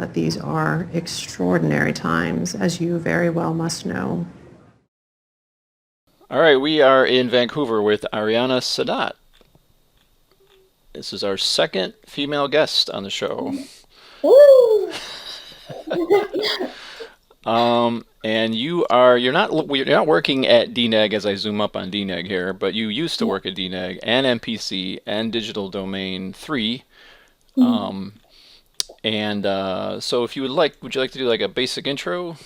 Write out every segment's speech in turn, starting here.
but these are extraordinary times, as you very well must know. All right, we are in Vancouver with Ariana Saadat. This is our second female guest on the show. Woo! And you're not working at DNEG as I zoom up on DNEG here, but you used to work at DNEG and MPC and Digital Domain 3. So if you would you like to do like a basic intro?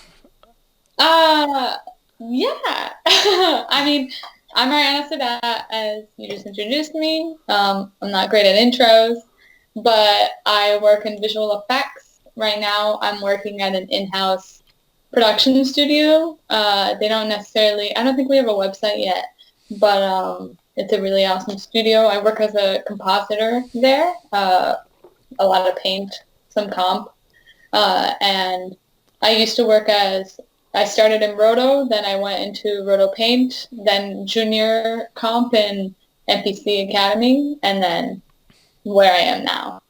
Uh, yeah. I mean, I'm Ariana Saadat, as you just introduced me. I'm not great at intros, but I work in visual effects. Right now, I'm working at an in-house production studio. They don't necessarily, I don't think we have a website yet, but it's a really awesome studio. I work as a compositor there, a lot of paint, some comp, and I used to work I started in Roto, then I went into Roto Paint, then junior comp in MPC Academy, and then where I am now.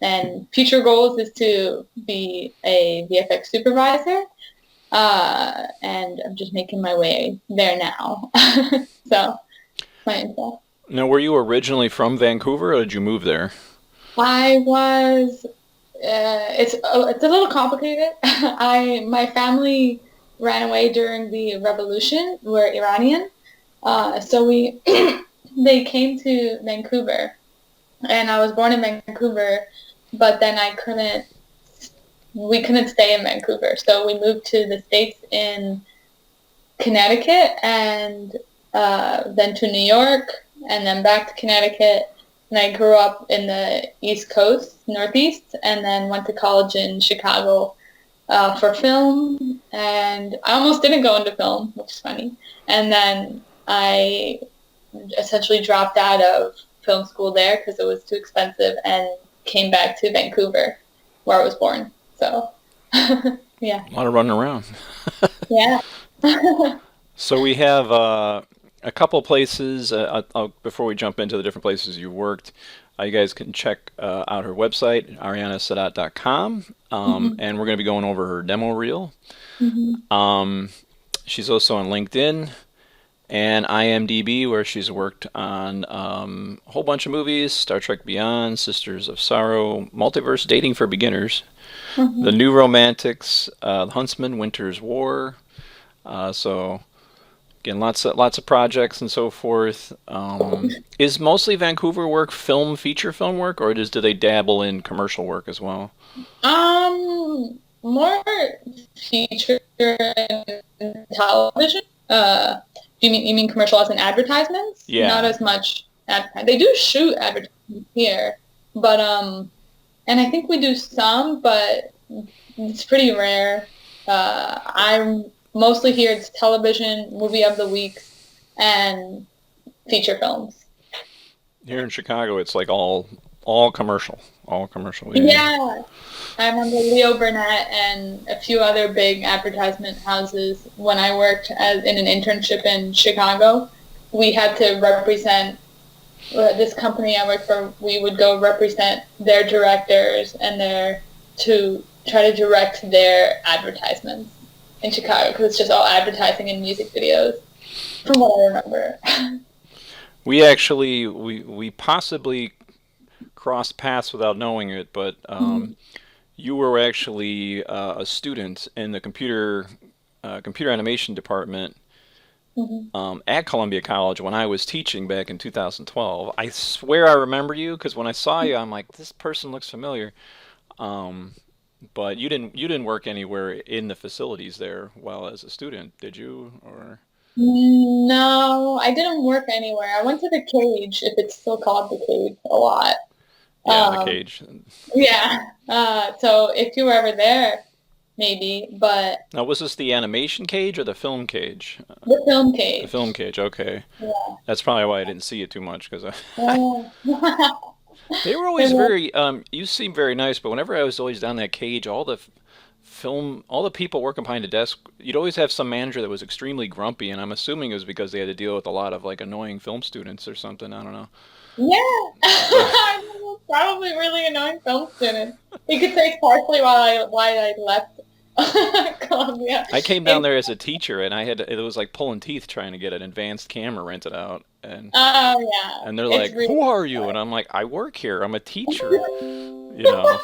And future goals is to be a VFX supervisor, and I'm just making my way there now. So, my info. Now, were you originally from Vancouver or did you move there? I was. It's a little complicated. My family ran away during the revolution. We're Iranian, so we they came to Vancouver, and I was born in Vancouver, but then we couldn't stay in Vancouver, so we moved to the States in Connecticut, and then to New York, and then back to Connecticut. And I grew up in the East Coast, Northeast, and then went to college in Chicago for film. And I almost didn't go into film, which is funny. And then I essentially dropped out of film school there because it was too expensive and came back to Vancouver, where I was born. So, yeah. A lot of running around. Yeah. So we have a couple places. Before we jump into the different places you worked, you guys can check out her website, arianasaadat.com, and we're going to be going over her demo reel. She's also on LinkedIn and IMDB, where she's worked on a whole bunch of movies: Star Trek Beyond, Sisters of Sorrow, Multiverse Dating for Beginners, The New Romantics, Huntsman, Winter's War. So again, lots of projects and so forth. Is mostly Vancouver work feature film work, or do they dabble in commercial work as well? More feature and television. You mean commercial as in advertisements? Yeah. Not as much. They do shoot advertisements here, but and I think we do some, but it's pretty rare. I'm mostly here. It's television, movie of the week, and feature films. Here in Chicago, it's like all commercial, all commercial. Yeah. I remember Leo Burnett and a few other big advertisement houses. When I worked in an internship in Chicago, we had to represent this company I worked for. We would go represent their directors and to try to direct their advertisements in Chicago, because it's just all advertising and music videos, from what I remember. We possibly crossed paths without knowing it, but you were actually a student in the computer animation department at Columbia College when I was teaching back in 2012. I swear I remember you, because when I saw you, I'm like, this person looks familiar. But you didn't work anywhere in the facilities there while as a student, did you? Or No, I didn't work anywhere. I went to the Cage, if it's still called the Cage, a lot. yeah, the Cage. Yeah. So if you were ever there, maybe, but Now, was this the animation cage or the film cage? the Film The Cage. film cage, okay. Yeah. That's probably why I didn't see it too much, because Oh. they were always very. You seem very nice, but whenever I was always down that cage, all the people working behind the desk, you'd always have some manager that was extremely grumpy, and I'm assuming it was because they had to deal with a lot of like annoying film students or something. I don't know. Yeah. Probably really annoying film students. You could say partially why I left Columbia. I came down there as a teacher, and it was like pulling teeth trying to get an advanced camera rented out, Oh yeah, and they're it's like, really "Who are you?" hard. And I'm like, "I work here. I'm a teacher," you know.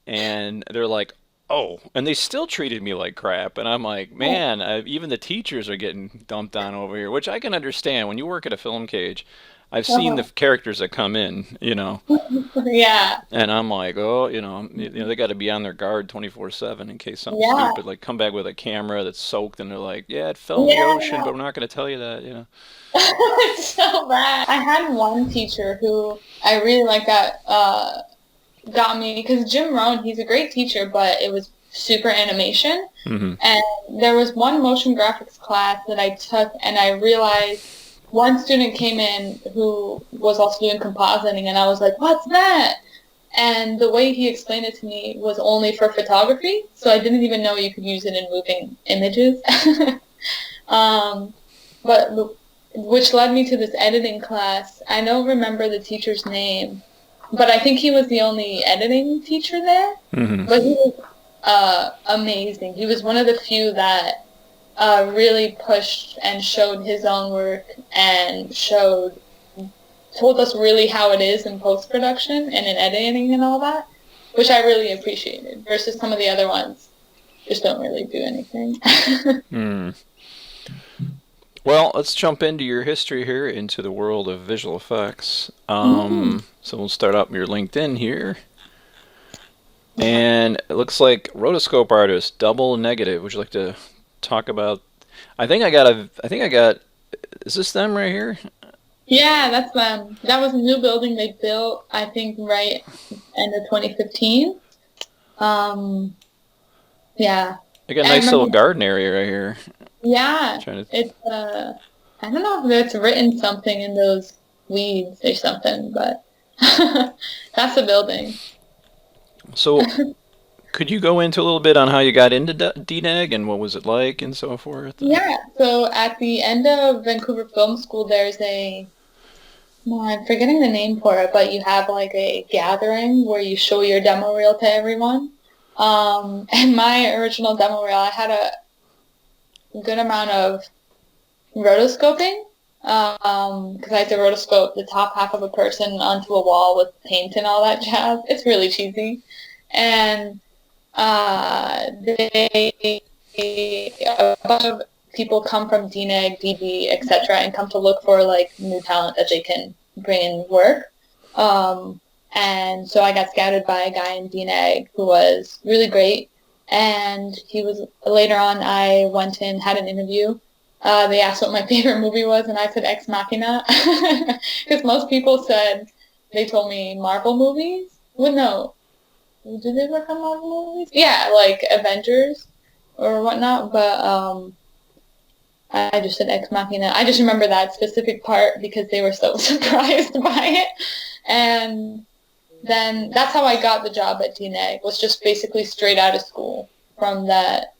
And they're like, "Oh," and they still treated me like crap, and I'm like, "Man, even the teachers are getting dumped on over here," which I can understand. When you work at a film cage, I've seen the characters that come in, Yeah, and I'm like, oh, they got to be on their guard 24/7 in case something yeah, stupid, like come back with a camera that's soaked, and they're like, yeah, it fell in the yeah. ocean, but we're not going to tell you that. It's so bad. I had one teacher who I really liked that got me, because Jim Rohn, he's a great teacher, but it was super animation. Hmm. And there was one motion graphics class that I took, and I realized one student came in who was also doing compositing, and I was like, what's that? And the way he explained it to me was only for photography, so I didn't even know you could use it in moving images. um, but which led me to this editing class. I don't remember the teacher's name, but I think he was the only editing teacher there. Hmm. But he was amazing. He was one of the few that really pushed and showed his own work and told us really how it is in post-production and in editing and all that, which I really appreciated, versus some of the other ones just don't really do anything. Mm. Well, let's jump into your history here, into the world of visual effects. So we'll start up your LinkedIn here. And it looks like rotoscope artist, double negative. Would you like to talk about? I think I got. Is this them right here? Yeah, that's them. That was a new building they built, I think, right end of 2015. Yeah. I got a I nice little remember, garden area right here. yeah, Trying to. it's, I don't know if it's written something in those weeds or something, but that's the building. So, could you go into a little bit on how you got into DNEG and what was it like and so forth? Yeah, so at the end of Vancouver Film School, there's I'm forgetting the name for it, but you have like a gathering where you show your demo reel to everyone. And my original demo reel, I had a good amount of rotoscoping, because I had to rotoscope the top half of a person onto a wall with paint and all that jazz. It's really cheesy. And a bunch of people come from DNEG, DB, etc., and come to look for like new talent that they can bring in work. And so I got scouted by a guy in DNEG who was really great. And later on, I went and had an interview. They asked what my favorite movie was, and I said Ex Machina. Because most people they told me Marvel movies. Well, no. Did they work on Marvel movies? Yeah, like Avengers or whatnot, but I just said Ex Machina. I just remember that specific part because they were so surprised by it. And then that's how I got the job at DNEG, was just basically straight out of school from that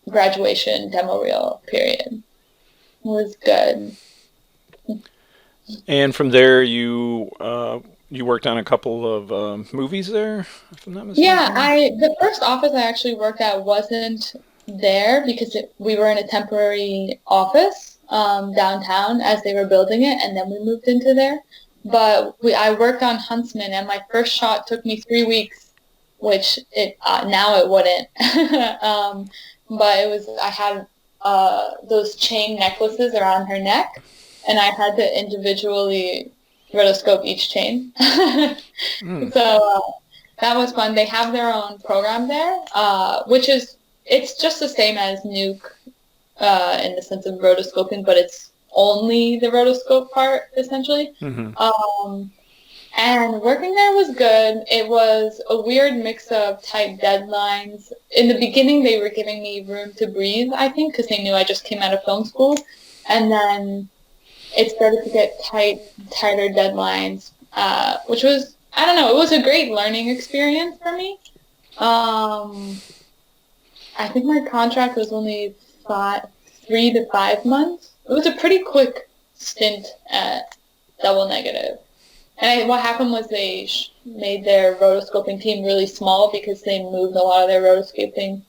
graduation demo reel period. It was good. And from there, you worked on a couple of movies there, if I'm not mistaken. Yeah, the first office I actually worked at wasn't there because we were in a temporary office downtown as they were building it, and then we moved into there. But I worked on Huntsman, and my first shot took me 3 weeks, which now it wouldn't. But I had those chain necklaces around her neck, and I had to individually rotoscope each chain. So that was fun. They have their own program there, it's just the same as Nuke in the sense of rotoscoping, but it's only the rotoscope part, essentially. Mm-hmm. And working there was good. It was a weird mix of tight deadlines. In the beginning, they were giving me room to breathe, I think, because they knew I just came out of film school. And then it started to get tighter deadlines, which was, I don't know, it was a great learning experience for me. I think my contract was only 3 to 5 months. It was a pretty quick stint at Double Negative. what happened was they made their rotoscoping team really small because they moved a lot of their rotoscoping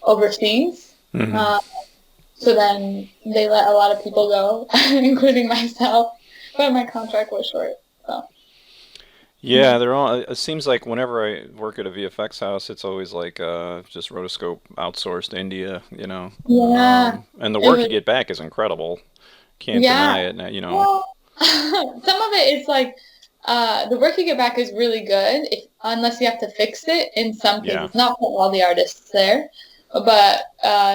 overseas. Mm-hmm. So then they let a lot of people go, including myself, but my contract was short. So. Yeah, they're all. It seems like whenever I work at a VFX house, it's always like just rotoscope outsourced to India, you know. Yeah. And the work you get back is incredible. Can't deny it, you know. Well, some of it is like the work you get back is really good unless you have to fix it in some cases. Yeah. Not for all the artists there, but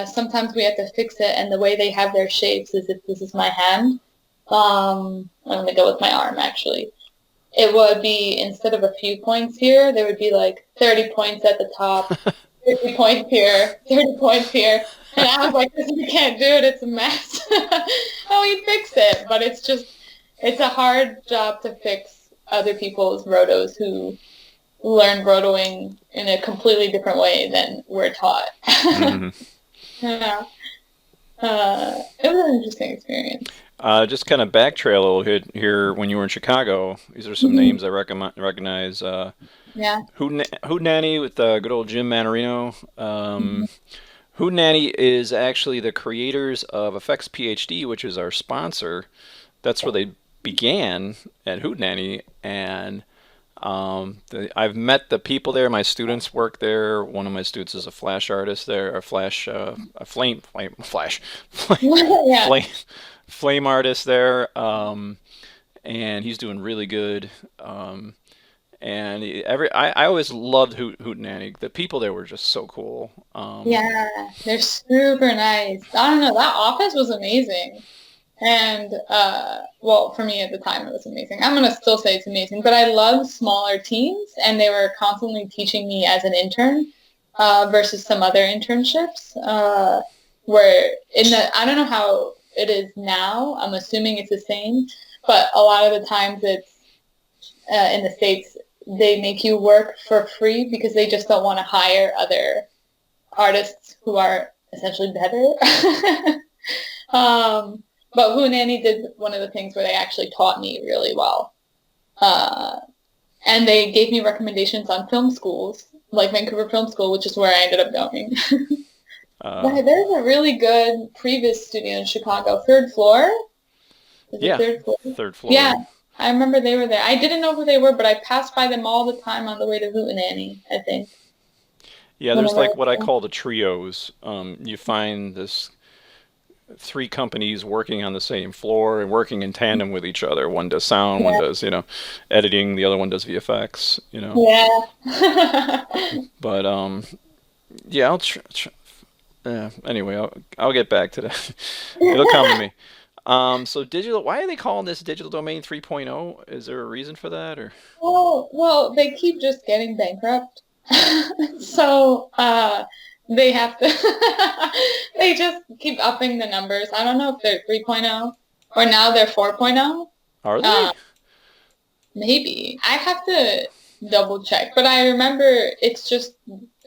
sometimes we have to fix it, and the way they have their shapes is if this is my hand. I'm going to go with my arm, actually. It would be, instead of a few points here, there would be like 30 points at the top, 50 points here, 30 points here. And I was like, we can't do it. It's a mess. And we fix it. But it's a hard job to fix other people's rotos who learn rotoing in a completely different way than we're taught. Mm-hmm. Yeah. It was an interesting experience. Just kind of backtrail a little bit here. When you were in Chicago, these are some names I recognize. Yeah. Hootenanny with good old Jim Manarino. Hootenanny is actually the creators of Effects PhD, which is our sponsor. That's where they began at Hootenanny, and I've met the people there. My students work there. One of my students is a flash artist there, a flame artist there, and he's doing really good. And I always loved Hootenanny. The people there were just so cool. Yeah, they're super nice. I don't know, that office was amazing. And, well, for me at the time, it was amazing. I'm going to still say it's amazing. But I love smaller teams, and they were constantly teaching me as an intern versus some other internships where I don't know how it is now. I'm assuming it's the same. But a lot of the times it's in the States, they make you work for free because they just don't want to hire other artists who are essentially better. But Hootenanny did one of the things where they actually taught me really well. And they gave me recommendations on film schools, like Vancouver Film School, which is where I ended up going. There's a really good previs studio in Chicago, Third Floor. Third Floor? Yeah, I remember they were there. I didn't know who they were, but I passed by them all the time on the way to Hootenanny, I think. Yeah, there's like what I call the trios. You find this 3 companies working on the same floor and working in tandem with each other. One does sound, one does, editing, the other one does VFX, Yeah. But, yeah, anyway, I'll get back to that. It'll come to me. So why are they calling this Digital Domain 3.0? Is there a reason for that, or? Well, they keep just getting bankrupt. So, they have to, they just keep upping the numbers. I don't know if they're 3.0 or now they're 4.0. Are they? Maybe. I have to double check. But I remember it's just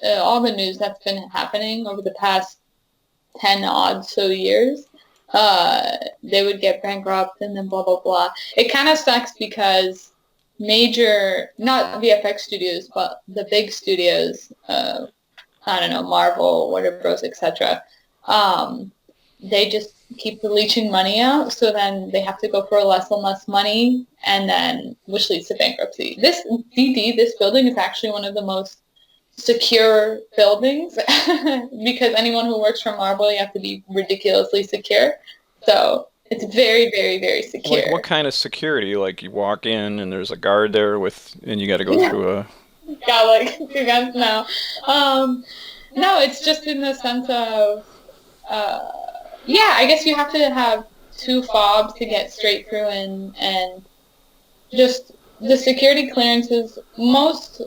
all the news that's been happening over the past 10 odd so years. They would get bankrupt and then blah, blah, blah. It kind of sucks because major, not VFX studios, but the big studios, I don't know, Marvel, Warner Bros., etc. They just keep leeching money out, so then they have to go for less and less money, and then which leads to bankruptcy. This building is actually one of the most secure buildings because anyone who works for Marvel, you have to be ridiculously secure. So it's very, very, very secure. Like what kind of security? Like you walk in and there's a guard there and you got to go through a. Got like 2 guns now. No, it's just in the sense of, I guess you have to have 2 fobs to get straight through and just the security clearances. Most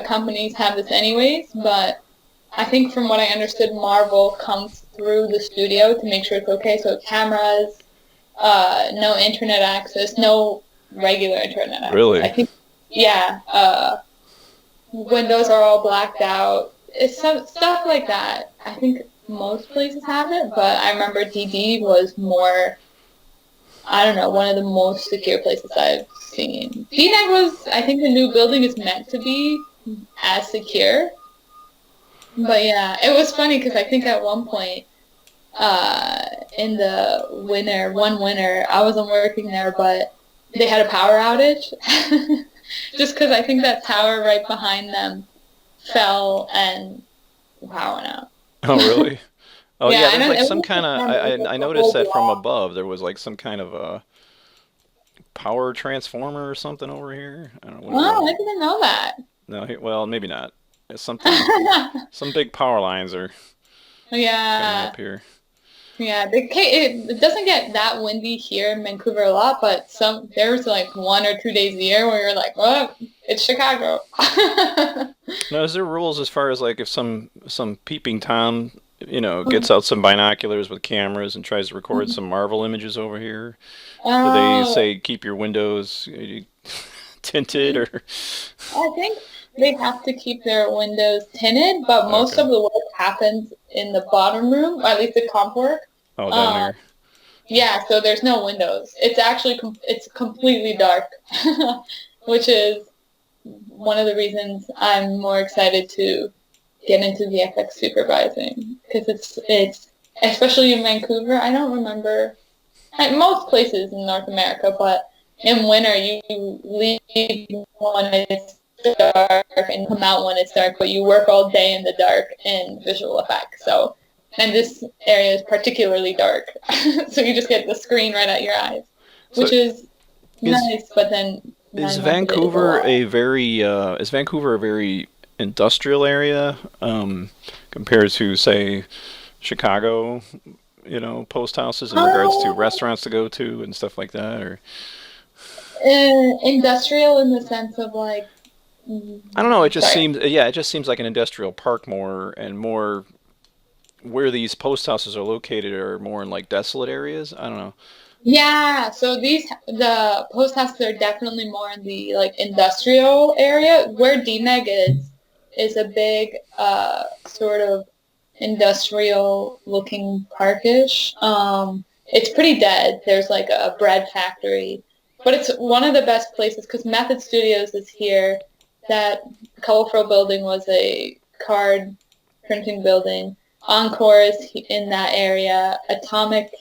companies have this anyways, but I think from what I understood, Marvel comes through the studio to make sure it's okay. So cameras, no internet access, no regular internet access. Really? I think, windows are all blacked out. It's stuff like that. I think most places have it, but I remember DD was more I don't know, one of the most secure places I've seen. DNEG was, I think the new building is meant to be as secure. But yeah, it was funny because I think at one point, in the one winter, I wasn't working there, but they had a power outage. Just because I think that tower right behind them fell and the power went out. Oh, really? Oh, Yeah, yeah, I there's know. like It some was kind of, like I the noticed whole that from block. above there was like some kind of a power transformer or something over here. I don't know what it Oh, was. I didn't know that. No, well, maybe not. It's something, some big power lines are coming Yeah, up here. yeah. It doesn't get that windy here in Vancouver a lot, but there's like 1 or 2 days a year where you're like, well, it's Chicago. Now, is there rules as far as like if some peeping Tom, gets out some binoculars with cameras and tries to record some Marvel images over here? Do they Oh, say keep your windows tinted or? I think they have to keep their windows tinted, but most Okay. of the work happens in the bottom room, or at least the comp work. Oh, down Um, here. yeah, so there's no windows. It's actually it's completely dark, which is one of the reasons I'm more excited to get into VFX supervising because it's especially in Vancouver. I don't remember at most places in North America, but in winter you leave when it's dark and come out when it's dark, but you work all day in the dark in visual effects. So, and this area is particularly dark, so you just get the screen right at your eyes, So which is is nice. But then is 9 months of it is a lot. Is Vancouver a very industrial area compared to say Chicago? Post houses in regards to Um, restaurants to go to and stuff like that, or industrial in the sense of like, I don't know. It just sorry. seems, yeah, it just seems like an industrial park more and more where these post houses are located are more in like desolate areas. I don't know. Yeah, so the post houses are definitely more in the like industrial area. Where DNEG is a big sort of industrial looking parkish. It's pretty dead. There's like a bread factory, but it's one of the best places because Method Studios is here. That colorful building was a card printing building. Encore is in that area. Atomic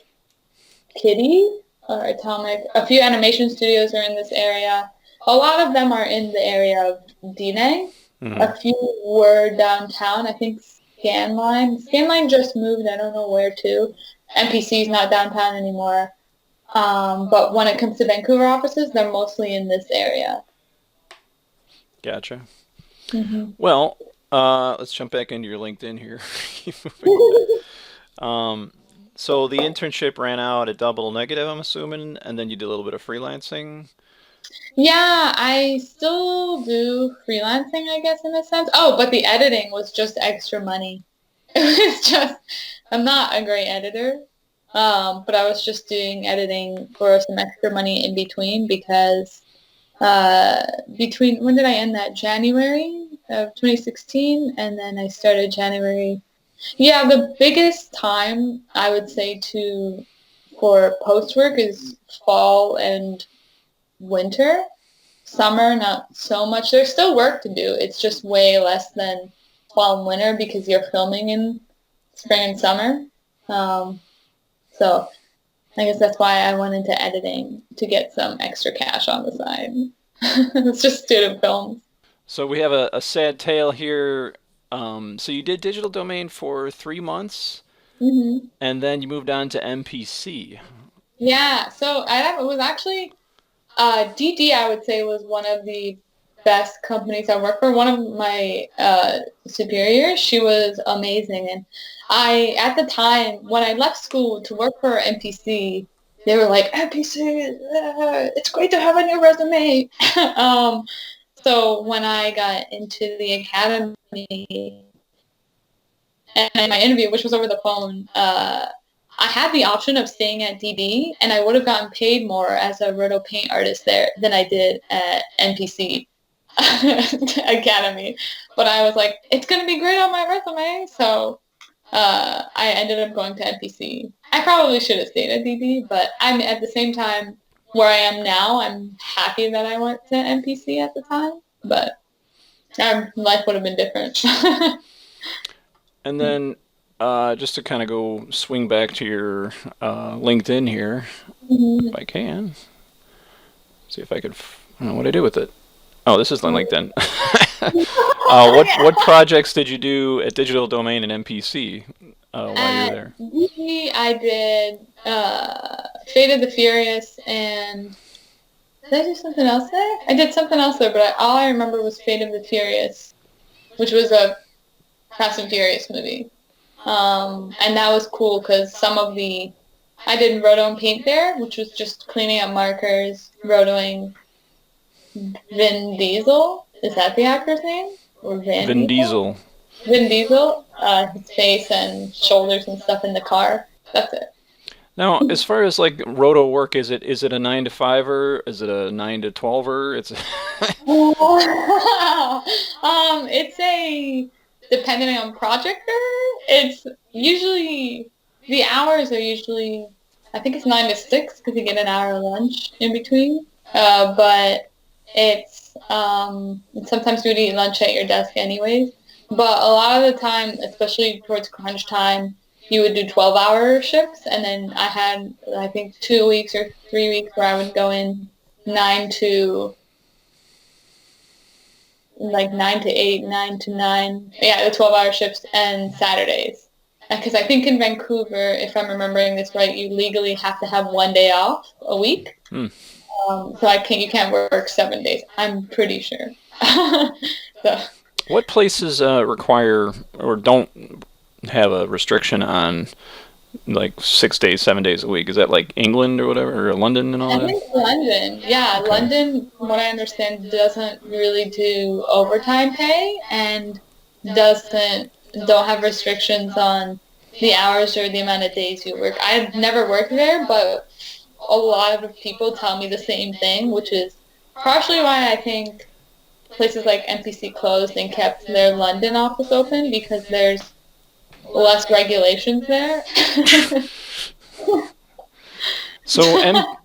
Kitty or Atomic. A few animation studios are in this area. A lot of them are in the area of Dine. Hmm. A few were downtown. I think Scanline. Scanline just moved. I don't know where to. MPC is not downtown anymore. But when it comes to Vancouver offices, they're mostly in this area. Gotcha. Hmm. Well, let's jump back into your LinkedIn here. Keep moving a bit. Um, so the internship ran out at double negative, I'm assuming, and then you did a little bit of freelancing. Yeah, I still do freelancing, I guess, in a sense. Oh, but the editing was just extra money. It was just, I'm not a great editor, but I was just doing editing for some extra money in between because between, when did I end that? January of 2016, and then I started January. Yeah, the biggest time I would say for post work is fall and winter. Summer, not so much. There's still work to do. It's just way less than fall and winter because you're filming in spring and summer. Um, so I guess that's why I went into editing to get some extra cash on the side. It's just student films. So we have a sad tale here. So you did digital domain for 3 months, Hmm. and then you moved on to MPC. Yeah, so it was actually DD, I would say, was one of the best companies I worked for. One of my superiors, she was amazing. And at the time, when I left school to work for MPC, they were like, MPC, it's great to have a new resume. um, so when I got into the academy and my interview, which was over the phone, I had the option of staying at DD, and I would have gotten paid more as a roto paint artist there than I did at NPC Academy. But I was like, it's going to be great on my resume, so I ended up going to MPC. I probably should have stayed at DB, but I'm at the same time where I am now. I'm happy that I went to MPC at the time, but life would have been different. And then just to kind of go swing back to your LinkedIn here, if I can. See if I could. I don't know what I do with it. Oh, this is on LinkedIn. What projects did you do at Digital Domain and MPC while you were there? At DB, I did Fate of the Furious, and did I do something else there? I did something else there, but all I remember was Fate of the Furious, which was a Fast and Furious movie. And that was cool because I did roto and paint there, which was just cleaning up markers, rotoing Vin Diesel. Is that the actor's name? Or Vin Diesel? Vin Diesel, his face and shoulders and stuff in the car. That's it. Now, as far as like roto work, is it a 9 to 5er? Is it a 9 to 12er? It's depending on project. It's usually the hours are usually, I think it's 9 to 6 because you get an hour lunch in between. But it's sometimes you would eat lunch at your desk anyways. But a lot of the time, especially towards crunch time, you would do 12-hour shifts, and then I had, I think, 2 weeks or 3 weeks where I would go in 9 to 8, 9 to 9. Yeah, the 12-hour shifts and Saturdays. Because I think in Vancouver, if I'm remembering this right, you legally have to have 1 day off a week. So you can't work 7 days. I'm pretty sure. So. What places require or don't have a restriction on like 6 days, 7 days a week? Is that like England or whatever, or London and all that? I think London, yeah. Okay. London, from what I understand, doesn't really do overtime pay and don't have restrictions on the hours or the amount of days you work. I've never worked there, but a lot of people tell me the same thing, which is partially why I think places like MPC closed and kept their London office open, because there's less regulations there. So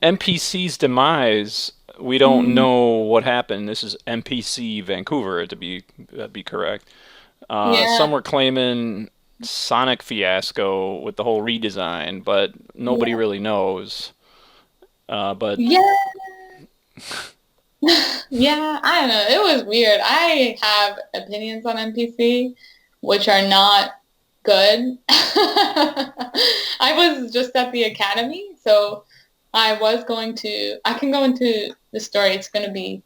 MPC's demise, we don't know what happened. This is MPC Vancouver, that'd be correct. Some were claiming sonic fiasco with the whole redesign, but nobody really knows. But yeah, I don't know. It was weird. I have opinions on MPC, which are not good. I was just at the Academy, so I can go into the story. It's going to be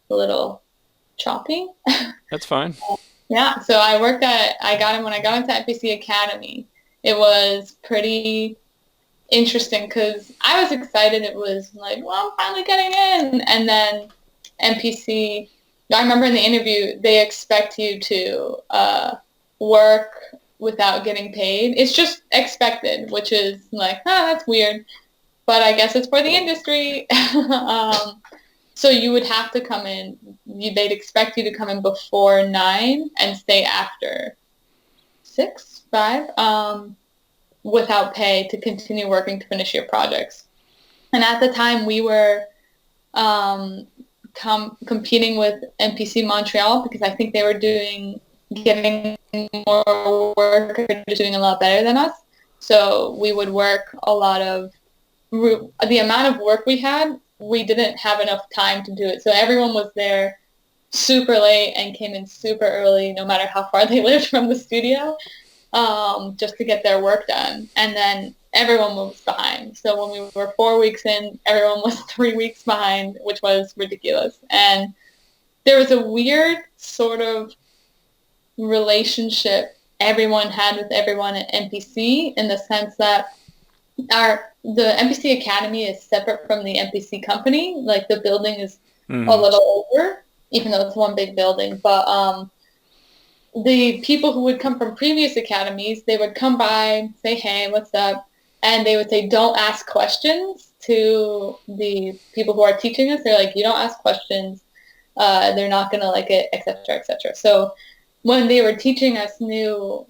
a little choppy. That's fine. Yeah, so when I got into MPC Academy, it was pretty interesting because I was excited. It was like, well, I'm finally getting in. And then MPC, I remember in the interview, they expect you to work without getting paid. It's just expected, which is like, that's weird. But I guess it's for the industry. So you would have to come in. They'd expect you to come in before 9 and stay after 6, 5, without pay to continue working to finish your projects. And at the time, we were competing with MPC Montreal because I think they were getting more work or just doing a lot better than us. So we would work the amount of work we had, we didn't have enough time to do it. So everyone was there super late and came in super early, no matter how far they lived from the studio, just to get their work done. And then everyone was behind. So when we were 4 weeks in, everyone was 3 weeks behind, which was ridiculous. And there was a weird sort of relationship everyone had with everyone at MPC, in the sense that the MPC Academy is separate from the MPC company. Like, the building is a little older, even though it's one big building. But the people who would come from previous academies, they would come by, say, hey, what's up? And they would say, don't ask questions to the people who are teaching us. They're like, you don't ask questions. They're not going to like it, et cetera, et cetera. So when they were teaching us new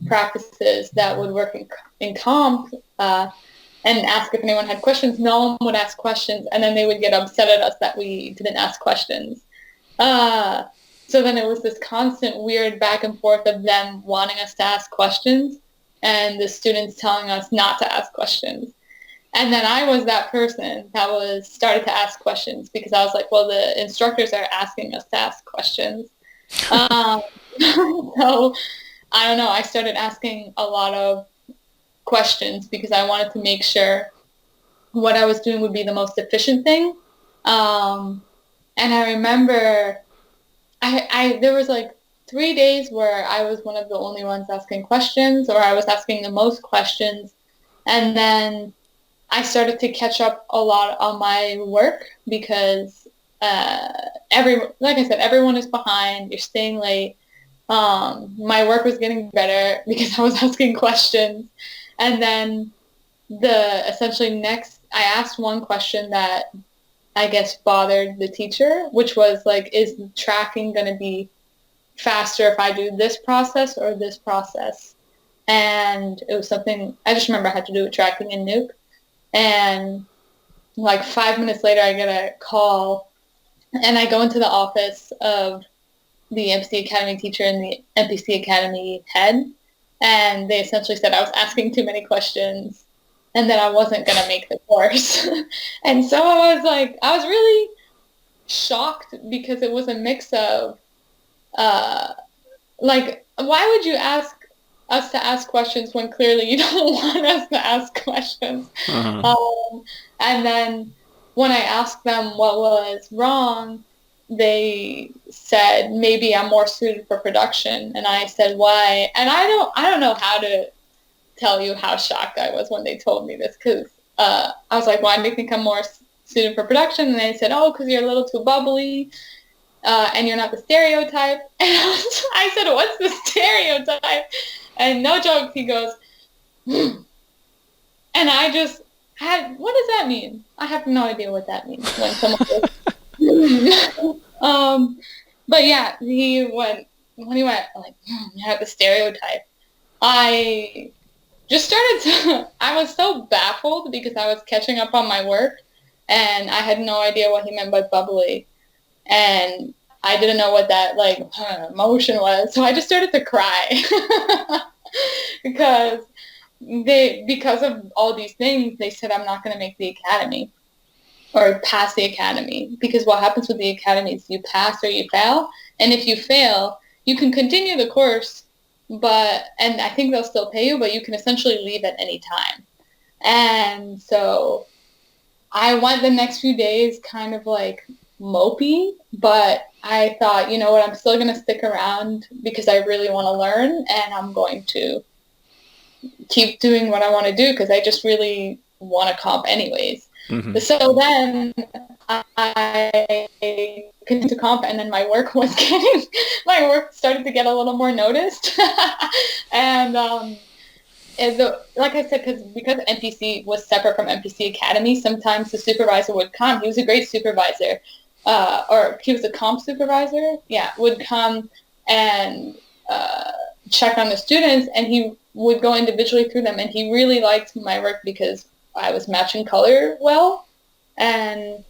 practices that would work in comp and ask if anyone had questions. No one would ask questions, and then they would get upset at us that we didn't ask questions. So then it was this constant weird back and forth of them wanting us to ask questions and the students telling us not to ask questions. And then I was that person that was started to ask questions because I was like, well, the instructors are asking us to ask questions. So I don't know. I started asking a lot of questions because I wanted to make sure what I was doing would be the most efficient thing. And I remember there was like 3 days where I was one of the only ones asking questions, or I was asking the most questions. And then I started to catch up a lot on my work because like I said, everyone is behind. You're staying late. My work was getting better because I was asking questions. And then essentially next, I asked one question that I guess bothered the teacher, which was like, is tracking going to be faster if I do this process or this process? And it was something, I just remember I had to do with tracking in Nuke. And like 5 minutes later, I get a call, and I go into the office of the MPC Academy teacher and the MPC Academy head, and they essentially said I was asking too many questions and that I wasn't going to make the course. And so I was really shocked because it was a mix of, like, why would you ask us to ask questions when clearly you don't want us to ask questions? And then when I asked them what was wrong, they said maybe I'm more suited for production, and I said why? And I don't know how to tell you how shocked I was when they told me this, because I was like, why do you think I'm more suited for production? And they said, oh, because you're a little too bubbly. And you're not the stereotype. And I said, what's the stereotype? And no joke, he goes, and I just had, what does that mean? I have no idea what that means when someone goes, but yeah, when he went, like, you have the stereotype, I just I was so baffled because I was catching up on my work and I had no idea what he meant by bubbly. And I didn't know what that, like, emotion was. So I just started to cry because of all these things, they said I'm not going to make the academy or pass the academy, because what happens with the academy is you pass or you fail. And if you fail, you can continue the course, and I think they'll still pay you, but you can essentially leave at any time. And so I went the next few days kind of like mopey, but I thought, you know what, I'm still going to stick around because I really want to learn, and I'm going to keep doing what I want to do because I just really want to comp anyways. Mm-hmm. So then I continued to comp, and then my work started to get a little more noticed. And like I said, because MPC was separate from MPC Academy, sometimes the supervisor would come. He was a great supervisor, or he was a comp supervisor, would come and check on the students, and he would go individually through them, and he really liked my work because I was matching color well and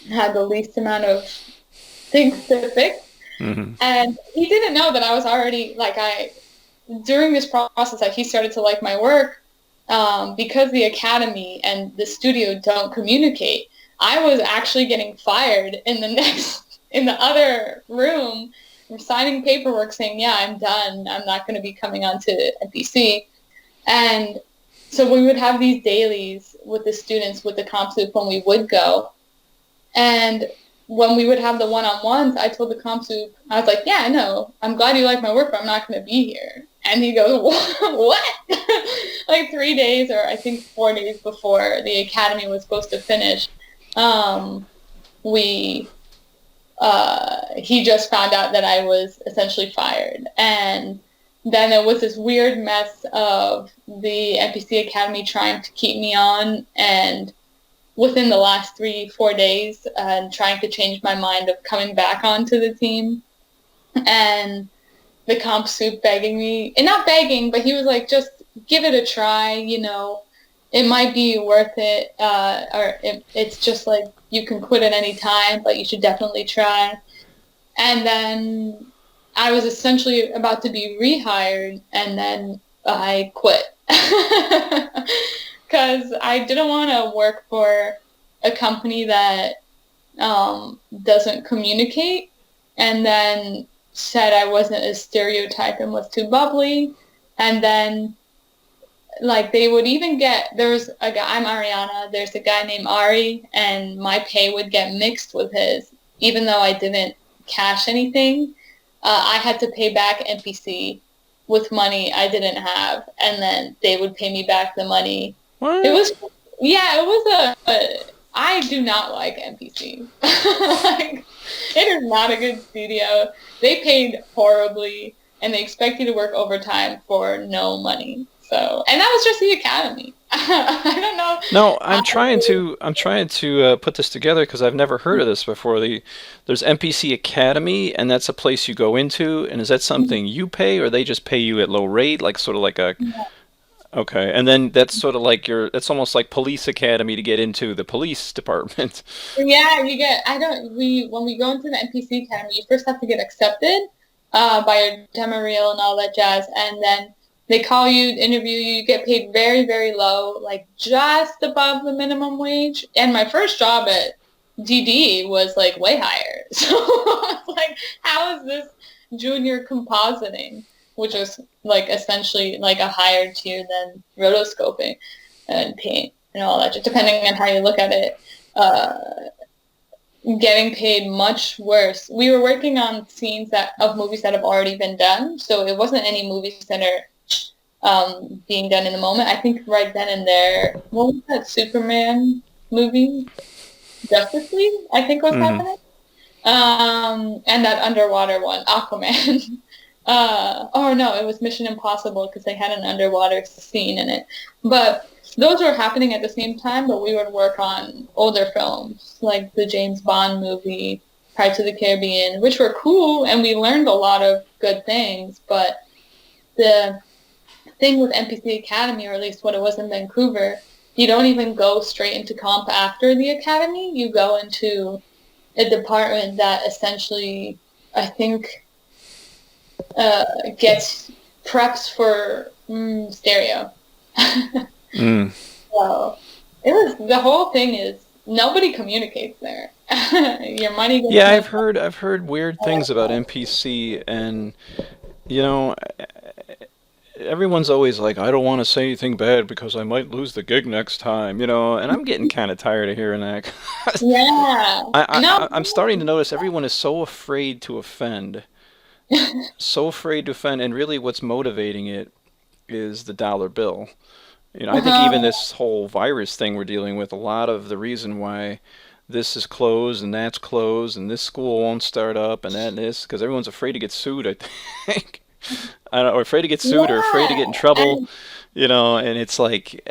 had the least amount of things to fix. Mm-hmm. And he didn't know that I was already, during this process, he started to like my work because the academy and the studio don't communicate. I was actually getting fired in the other room, signing paperwork saying, yeah, I'm done. I'm not going to be coming on to MPC. And so we would have these dailies with the students with the comp soup when we would go. And when we would have the one-on-ones, I told the comp soup, I was like, yeah, I know. I'm glad you like my work, but I'm not going to be here. And he goes, what? Like 3 days, or I think 4 days before the academy was supposed to finish, he just found out that I was essentially fired. And then there was this weird mess of the MPC Academy trying to keep me on, and within the last 3-4 days, and trying to change my mind of coming back onto the team. And the comp soup begging me, and not begging, but he was like, just give it a try, it might be worth it, or it's just like, you can quit at any time, but you should definitely try. And then I was essentially about to be rehired, and then I quit. Because I didn't want to work for a company that doesn't communicate, and then said I wasn't a stereotype and was too bubbly. And then, like, they would even there's a guy, I'm Ariana, there's a guy named Ari, and my pay would get mixed with his, even though I didn't cash anything. I had to pay back MPC with money I didn't have, and then they would pay me back the money. What? It was I do not like MPC. Like, it is not a good studio. They paid horribly, and they expect you to work overtime for no money. So, and that was just the Academy. I don't know. No, I'm trying to put this together because I've never heard of this before. There's MPC Academy, and that's a place you go into. And is that something you pay, or they just pay you at low rate, like sort of like a? Yeah. Okay, and then that's sort of like it's almost like Police Academy to get into the police department. Yeah, when we go into the MPC Academy, you first have to get accepted by your demo reel and all that jazz, and then they call you, interview you, you get paid very, very low, like just above the minimum wage. And my first job at DD was like way higher. So I was like, how is this junior compositing, which was like essentially like a higher tier than rotoscoping and paint and all that, just depending on how you look at it, getting paid much worse. We were working on scenes of movies that have already been done, so it wasn't any movies that are being done in the moment. I think right then and there, what was that Superman movie? Justice League, I think was happening. And that underwater one, Aquaman. Or no, it was Mission Impossible because they had an underwater scene in it. But those were happening at the same time, but we would work on older films, like the James Bond movie, Pirates of the Caribbean, which were cool, and we learned a lot of good things, but the thing with MPC Academy, or at least what it was in Vancouver, you don't even go straight into comp after the Academy. You go into a department that essentially, I think, gets preps for stereo. So the whole thing is nobody communicates there. Your money gets I've heard weird things about MPC, and everyone's always like, I don't want to say anything bad because I might lose the gig next time, and I'm getting kind of tired of hearing that. Yeah. I'm starting to notice everyone is so afraid to offend. So afraid to offend, and really what's motivating it is the dollar bill. I think even this whole virus thing we're dealing with, a lot of the reason why this is closed and that's closed and this school won't start up and that and this, because everyone's afraid to get sued, I think. I don't know, or afraid to get sued or afraid to get in trouble, and it's like,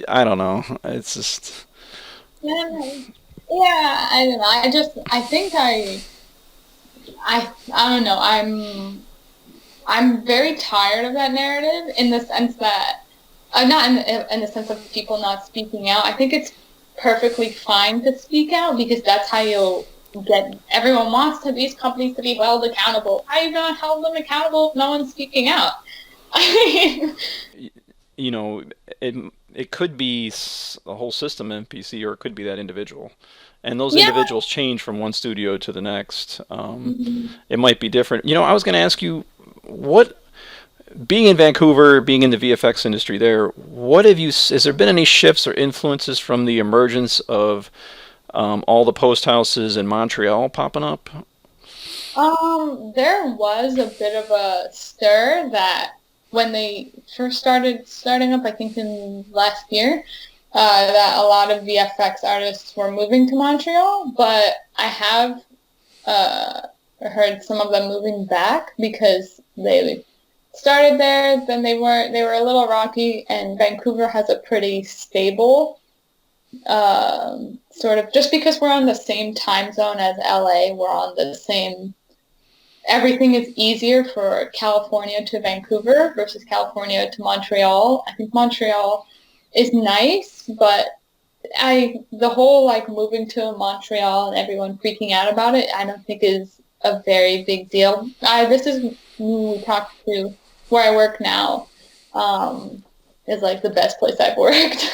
I don't know. It's just... Yeah, I don't know. I think I don't know. I'm very tired of that narrative in the sense that, not in the sense of people not speaking out. I think it's perfectly fine to speak out because that's how you'll everyone wants these companies to be held accountable. How are you going to hold them accountable if no one's speaking out? I mean, it could be a whole system MPC, or it could be that individual. And those individuals change from one studio to the next. It might be different. I was going to ask you, being in Vancouver, being in the VFX industry there, has there been any shifts or influences from the emergence of all the post houses in Montreal popping up? There was a bit of a stir that when they first starting up, I think in last year, that a lot of VFX artists were moving to Montreal, but I have heard some of them moving back because they started there, then they were a little rocky, and Vancouver has a pretty stable sort of, just because we're on the same time zone as LA, we're on the same everything is easier for California to Vancouver versus California to Montreal. I think Montreal is nice, but the whole like moving to Montreal and everyone freaking out about it, I don't think is a very big deal. This is we talked to where I work now, is like the best place I've worked.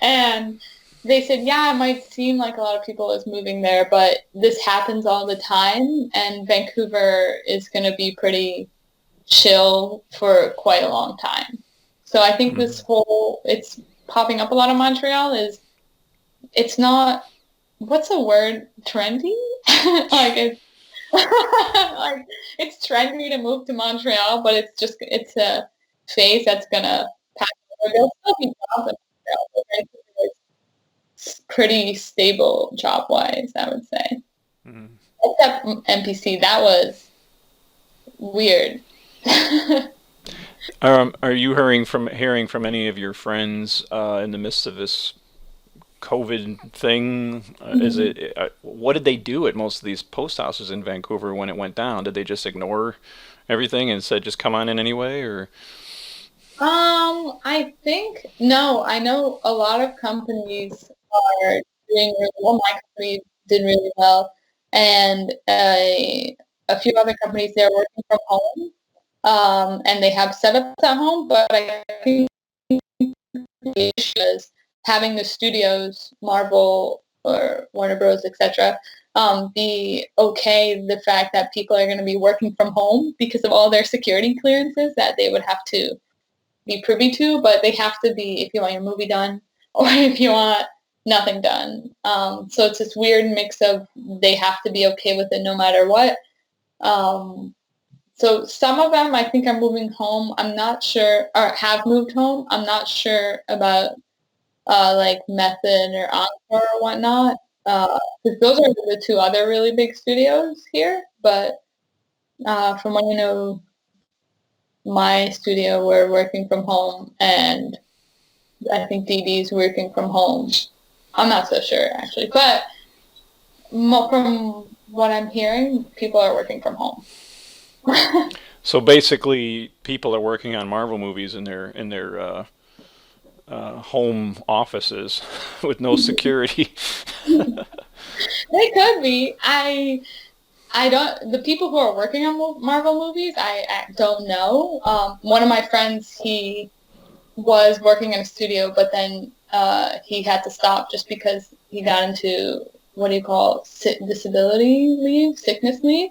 And they said, yeah, it might seem like a lot of people is moving there, but this happens all the time, and Vancouver is going to be pretty chill for quite a long time. So I think this whole, it's popping up a lot of Montreal is, it's not, what's the word, trendy? Like it's, like it's trendy to move to Montreal, but it's a phase that's going to pass over. There'll still be jobs in Montreal, but Vancouver is pretty stable job-wise, I would say. Mm-hmm. Except MPC, that was weird. Are you hearing from any of your friends in the midst of this COVID thing? Is it what did they do at most of these post houses in Vancouver when it went down? Did they just ignore everything and said just come on in anyway, or? I think no. I know a lot of companies are doing really well. My company did really well, and a few other companies, they're working from home. And they have setups at home, but I think the issue is having the studios, Marvel or Warner Bros., etc., be okay the fact that people are going to be working from home because of all their security clearances that they would have to be privy to, but they have to be if you want your movie done or if you want nothing done. So it's this weird mix of they have to be okay with it no matter what. So some of them, I think, are moving home. I'm not sure, or have moved home. I'm not sure about like Method or Encore or whatnot, because those are the two other really big studios here. But from what I know, my studio, we're working from home, and I think DD's working from home. I'm not so sure, actually. But from what I'm hearing, people are working from home. So basically, people are working on Marvel movies in their home offices with no security. They could be. I don't. The people who are working on Marvel movies, I don't know. One of my friends, he was working in a studio, but then he had to stop just because he got into what do you call disability leave, sickness leave.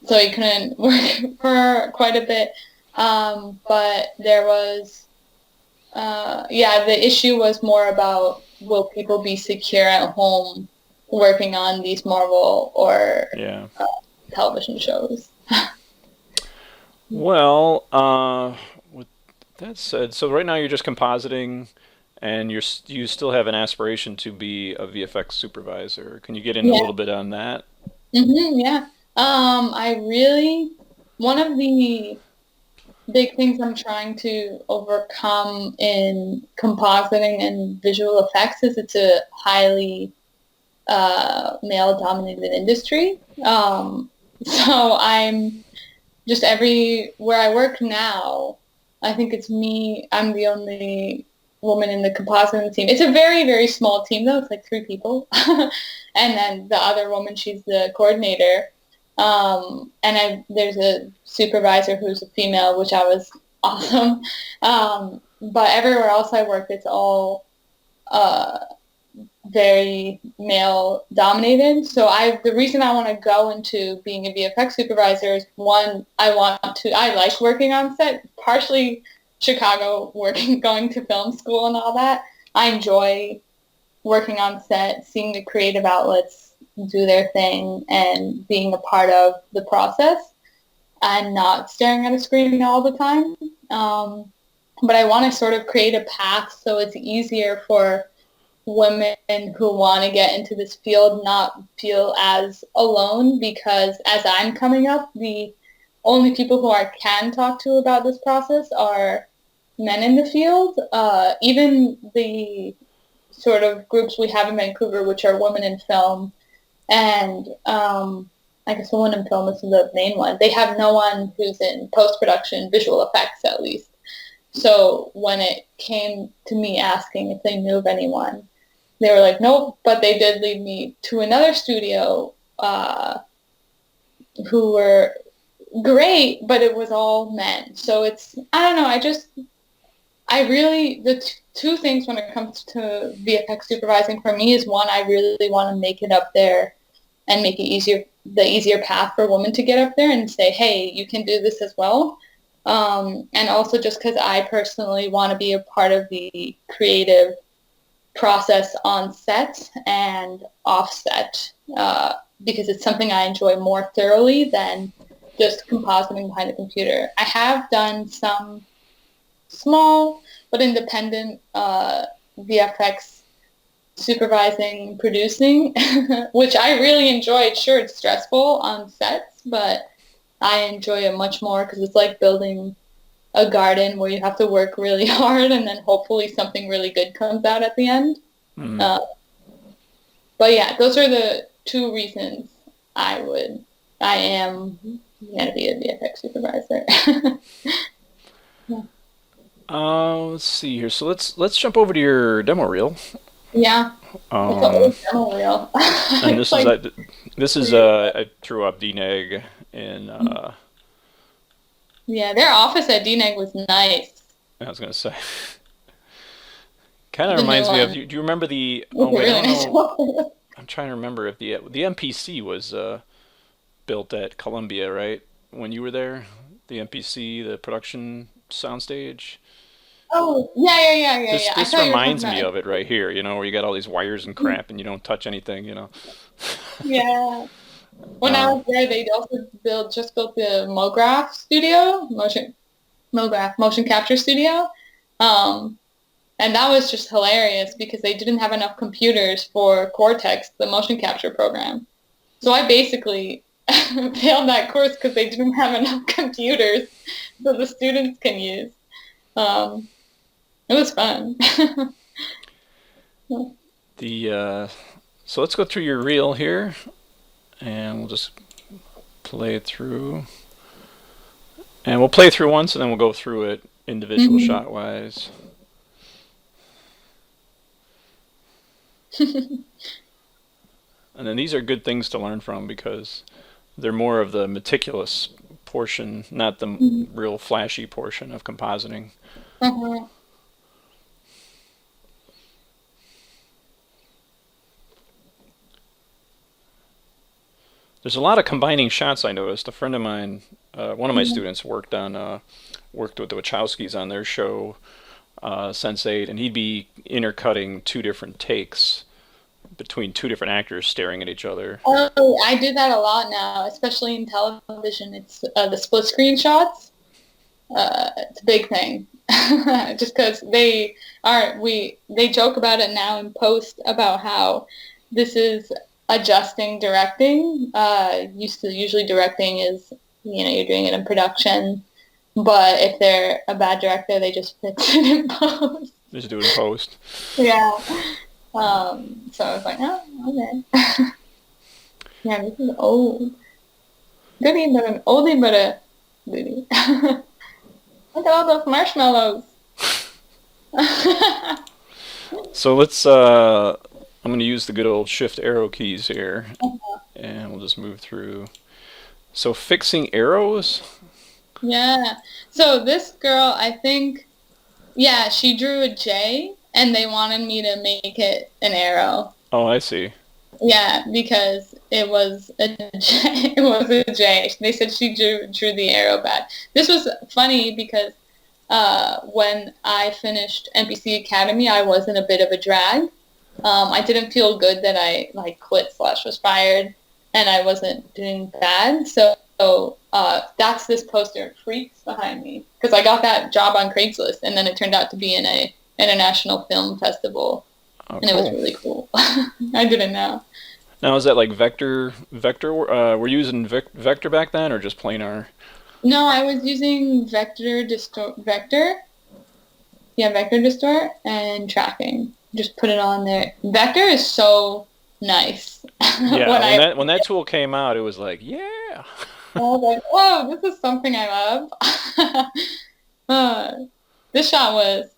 So he couldn't work for quite a bit. But there was, the issue was more about will people be secure at home working on these Marvel or television shows. Well, with that said, so right now you're just compositing, and you still have an aspiration to be a VFX supervisor. Can you get in a little bit on that? Yeah. One of the big things I'm trying to overcome in compositing and visual effects is it's a highly male-dominated industry. So I'm just where I work now, I think it's me. I'm the only woman in the compositing team. It's a very, very small team, though. It's like 3 people. And then the other woman, she's the coordinator. And there's a supervisor who's a female, which I was awesome. But everywhere else I work, it's all very male dominated. So the reason I want to go into being a VFX supervisor is, one, I like working on set, partially Chicago, going to film school and all that. I enjoy working on set, seeing the creative outlets do their thing and being a part of the process and not staring at a screen all the time. But I want to sort of create a path so it's easier for women who want to get into this field not feel as alone, because as I'm coming up, the only people who I can talk to about this process are men in the field. Even the sort of groups we have in Vancouver, which are women in film, and I guess the one in film is the main one. They have no one who's in post-production, visual effects at least. So when it came to me asking if they knew of anyone, they were like, nope, but they did lead me to another studio who were great, but it was all men. So it's, I don't know, the two things when it comes to VFX supervising for me is, one, I really want to make it up there and make it the easier path for women to get up there and say, hey, you can do this as well. And also just because I personally want to be a part of the creative process on set and off set, because it's something I enjoy more thoroughly than just compositing behind the computer. I have done some small but independent VFX supervising, producing, which I really enjoyed. Sure, it's stressful on sets, but I enjoy it much more because it's like building a garden where you have to work really hard and then hopefully something really good comes out at the end. Mm. But yeah, those are the two reasons I am going to be a VFX supervisor. Yeah. Let's see here. So let's jump over to your demo reel. Yeah. It's an old demo reel. And this is I threw up DNEG and yeah, their office at DNEG was nice. I was gonna say. Kind of reminds me of. Do you remember the? Oh wait, I don't know. I'm trying to remember if the MPC was built at Columbia, right? When you were there, the MPC, the production soundstage. Oh yeah. This reminds me of it right here. You know, where you got all these wires and crap, and you don't touch anything. You know. Yeah. When I was there, they also just built the MoGraph studio, motion capture studio. And that was just hilarious because they didn't have enough computers for Cortex, the motion capture program. So I basically failed that course because they didn't have enough computers so the students can use. It was fun. So let's go through your reel here, and we'll just play it through. And we'll play through once, and then we'll go through it individual shot-wise. And then these are good things to learn from because they're more of the meticulous portion, not the real flashy portion of compositing. There's a lot of combining shots, I noticed. A friend of mine, one of my students, worked with the Wachowskis on their show, Sense8, and he'd be intercutting two different takes between two different actors staring at each other. Oh, I do that a lot now, especially in television. It's the split screen shots. It's a big thing, just because they joke about it now in post about how this is adjusting directing. Usually directing is, you're doing it in production, but if they're a bad director, they just fix it in post. Just do it in post. Yeah. So I was like, oh, okay. Yeah, this is old. Goodie, but an oldie, but a goodie. Look at all those marshmallows. So let's, I'm going to use the good old shift arrow keys here, and we'll just move through. So fixing arrows? Yeah. So this girl, I think, she drew a J, and they wanted me to make it an arrow. Oh, I see. Yeah, because it was a J. It was a J. They said she drew the arrow bad. This was funny because when I finished MPC Academy, I was in a bit of a drag. I didn't feel good that I quit / was fired, and I wasn't doing bad. So that's this poster, Freaks, behind me, because I got that job on Craigslist, and then it turned out to be in a international film festival, and it was really cool. I didn't know. Now, is that like vector? Were you using vector back then, or just planar? No, I was using vector distort and tracking. Just put it on there. Vector is so nice. Yeah, when that tool came out, it was like, yeah. I was like, whoa, this is something I love. This shot was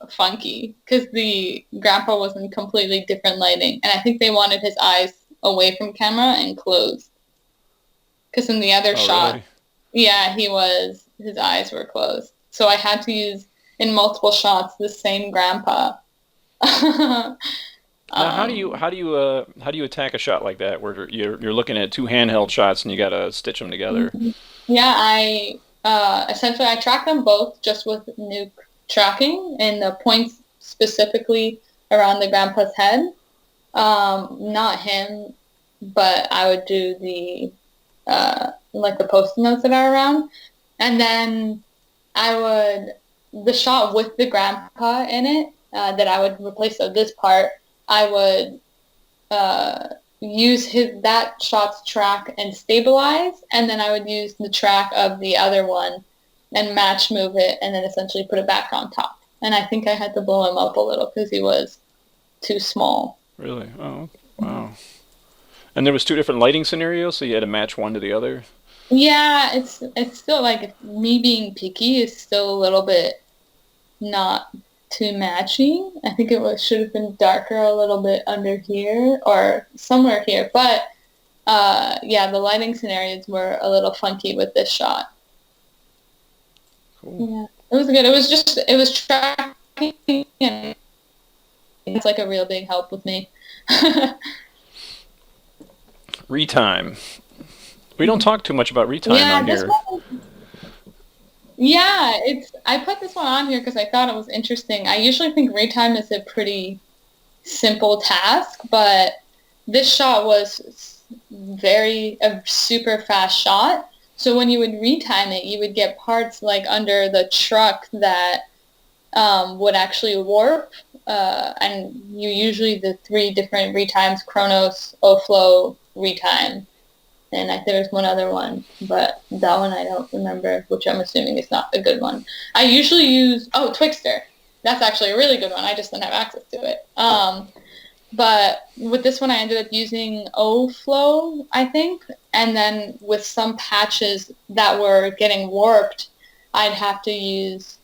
funky because the grandpa was in completely different lighting, and I think they wanted his eyes away from camera and closed. Because in the other shot, really? yeah, his eyes were closed. So I had to use in multiple shots the same grandpa. Now, how do you attack a shot like that where you're looking at two handheld shots and you gotta stitch them together? Yeah, I essentially I track them both just with nuke tracking and the points specifically around the grandpa's head. Not him, but I would do the like the post-it notes that are around, and then the shot with the grandpa in it that I would replace. So this part, I would use that shot's track and stabilize, and then I would use the track of the other one and match move it, and then essentially put it back on top. And I think I had to blow him up a little because he was too small. Really? Oh, wow. And there was two different lighting scenarios, so you had to match one to the other? Yeah, it's still like me being picky is still a little bit not too matchy. I think should have been darker a little bit under here or somewhere here. But yeah, the lighting scenarios were a little funky with this shot. Cool. Yeah, it was good. It was tracking, and it's like a real big help with me. Retime. We don't talk too much about retime on here. I put this one on here because I thought it was interesting. I usually think retime is a pretty simple task, but this shot was a super fast shot. So when you would retime it, you would get parts like under the truck that would actually warp, and you usually the 3 different retimes: Chronos, O-Flow, retime. And there was one other one, but that one I don't remember, which I'm assuming is not a good one. I usually use, Twixter. That's actually a really good one. I just didn't have access to it. But with this one, I ended up using O-Flow, I think. And then with some patches that were getting warped, I'd have to use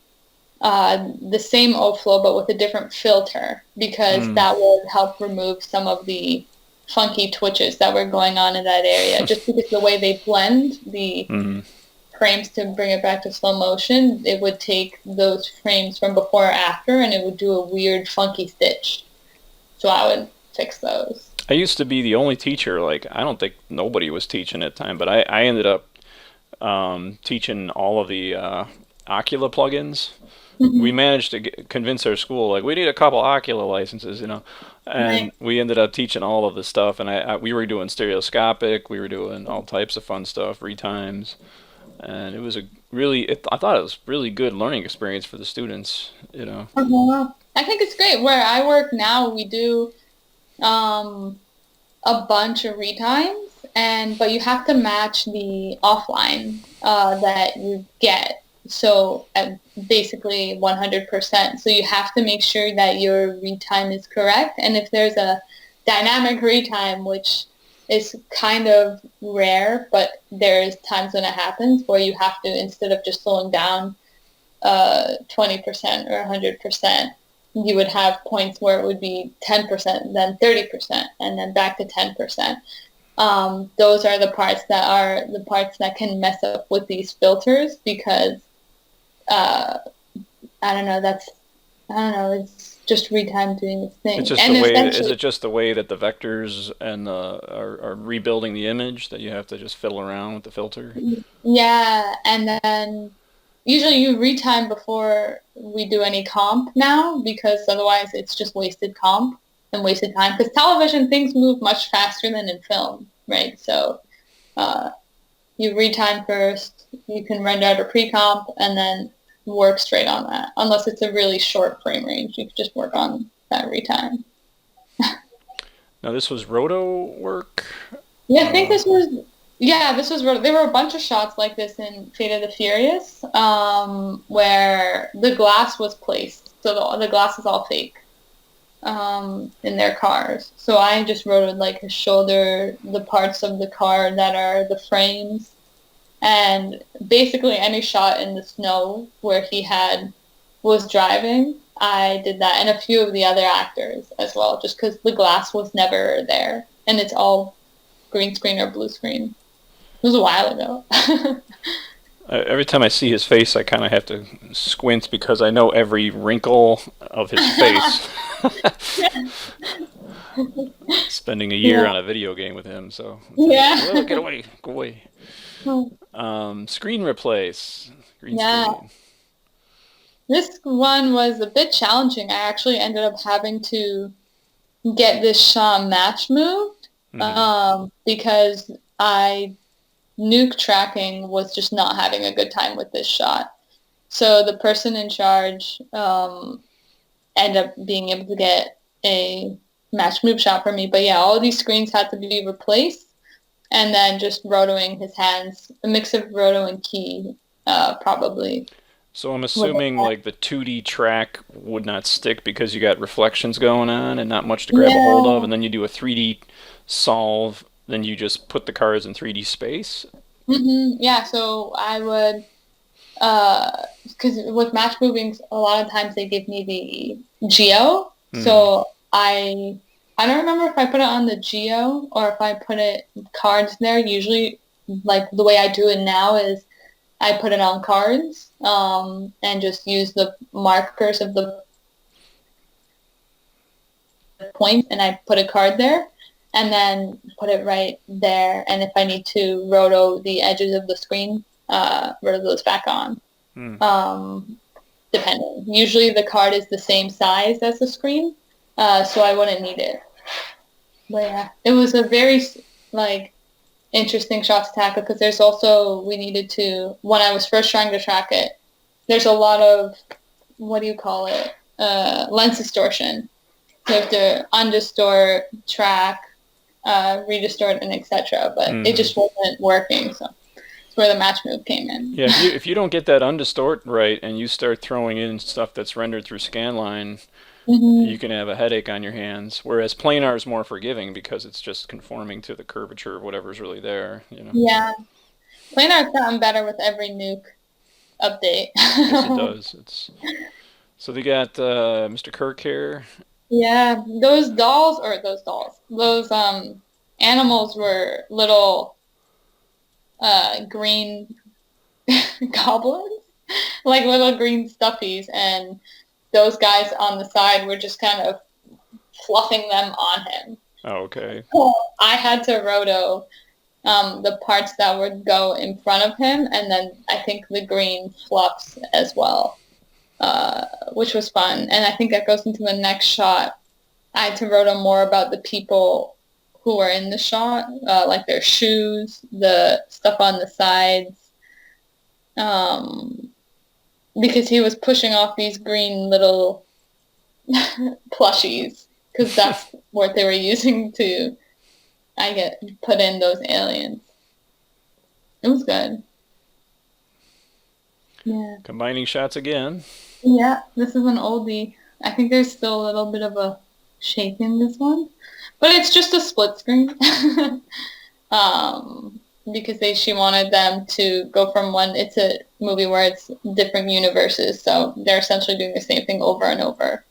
the same O-Flow, but with a different filter, because that would help remove some of the funky twitches that were going on in that area. Just because the way they blend the frames to bring it back to slow motion, it would take those frames from before or after, and it would do a weird funky stitch. So I would fix those. I used to be the only teacher. Like, I don't think nobody was teaching at the time, but I ended up teaching all of the Ocula plugins. We managed to convince our school, like, we need a couple Ocula licenses, and Right. we ended up teaching all of the stuff, and we were doing stereoscopic, we were doing all types of fun stuff, retimes, and it was I thought it was really good learning experience for the students. I think it's great. Where I work now, we do a bunch of retimes, but you have to match the offline that you get. So basically 100%. So you have to make sure that your retime is correct. And if there's a dynamic retime, which is kind of rare, but there's times when it happens where you have to, instead of just slowing down 20% or 100%, you would have points where it would be 10%, then 30%, and then back to 10%. Those are the parts that can mess up with these filters, because I don't know, it's just retime doing its thing. It's just And is it just the way that the vectors and are rebuilding the image that you have to just fiddle around with the filter? Yeah, and then usually you retime before we do any comp now, because otherwise it's just wasted comp and wasted time. Because television, things move much faster than in film, right? So you retime first, you can render out a pre-comp, and then work straight on that. Unless it's a really short frame range, you can just work on that retime. Now, this was roto work? Yeah, I think this was roto. There were a bunch of shots like this in Fate of the Furious, where the glass was placed. So the glass is all fake. in their cars. So I just rotoed like his shoulder, the parts of the car that are the frames, and basically any shot in the snow where he was driving, I did that, and a few of the other actors as well, just because the glass was never there, and it's all green screen or blue screen. It was a while ago. Every time I see his face, I kind of have to squint because I know every wrinkle of his face. Spending a year on a video game with him, so it's like, get away, go away. Screen replace. Green screen. This one was a bit challenging. I actually ended up having to get this shot match moved because nuke tracking was just not having a good time with this shot. So the person in charge ended up being able to get a match move shot for me. But yeah, all these screens had to be replaced, and then just rotoing his hands, a mix of roto and key, probably. So I'm assuming like the 2D track would not stick because you got reflections going on and not much to grab a hold of, and then you do a 3D solve, then you just put the cards in 3D space? Yeah, so I would, because with match moving, a lot of times they give me the geo, so I don't remember if I put it on the geo or if I put it cards there. Usually, like the way I do it now is I put it on cards and just use the markers of the point, and I put a card there and then put it right there. And if I need to roto the edges of the screen, roto those back on, depending. Usually the card is the same size as the screen, so I wouldn't need it. But yeah, it was a very interesting shot to tackle because there's also, we needed to, when I was first trying to track it, there's a lot of, lens distortion. You have to undistort, track, redistort, and etc. But it just wasn't working, so that's where the match move came in. Yeah, if you don't get that undistort right and you start throwing in stuff that's rendered through scanline, you can have a headache on your hands. Whereas planar is more forgiving because it's just conforming to the curvature of whatever's really there. Yeah, planar's gotten better with every nuke update. Yes, it does. So they got Mr. Kirk here. Yeah, those animals were little green goblins, like little green stuffies, and those guys on the side were just kind of fluffing them on him. Oh, okay. So I had to roto the parts that would go in front of him, and then I think the green fluffs as well, which was fun. And I think that goes into the next shot. I had to roto more about the people who were in the shot, like their shoes, the stuff on the sides, because he was pushing off these green little plushies, because that's what they were using to, put in those aliens. It was good. Yeah. Combining shots again. Yeah, this is an oldie. I think there's still a little bit of a shake in this one, but it's just a split screen. Because she wanted them to go from one. It's a movie where it's different universes, so they're essentially doing the same thing over and over.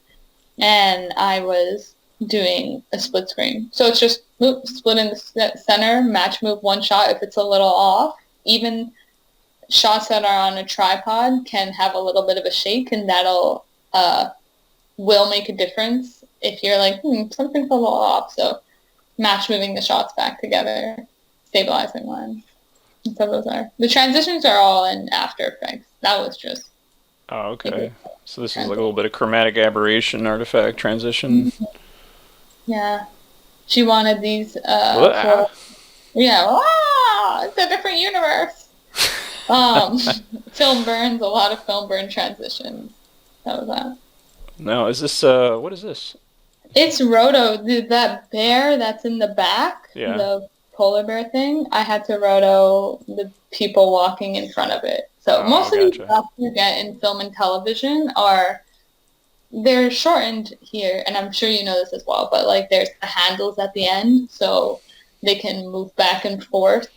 And I was doing a split screen, so it's just split in the center, match move one shot if it's a little off. Even shots that are on a tripod can have a little bit of a shake, and that'll will make a difference if you're like, something's a little off. So match moving the shots back together, stabilizing one. And so those are. The transitions are all in After Effects. That was just. Oh, okay. So this is like a little bit of chromatic aberration artifact transition. Yeah. She wanted these. It's a different universe. Film burns, a lot of film burn transitions. That was that. Now, is this, what is this? It's Roto. That bear that's in the back, the polar bear thing, I had to roto the people walking in front of it. So most of the stuff you get in film and television are they're shortened here, and I'm sure you know this as well, but like there's the handles at the end, so they can move back and forth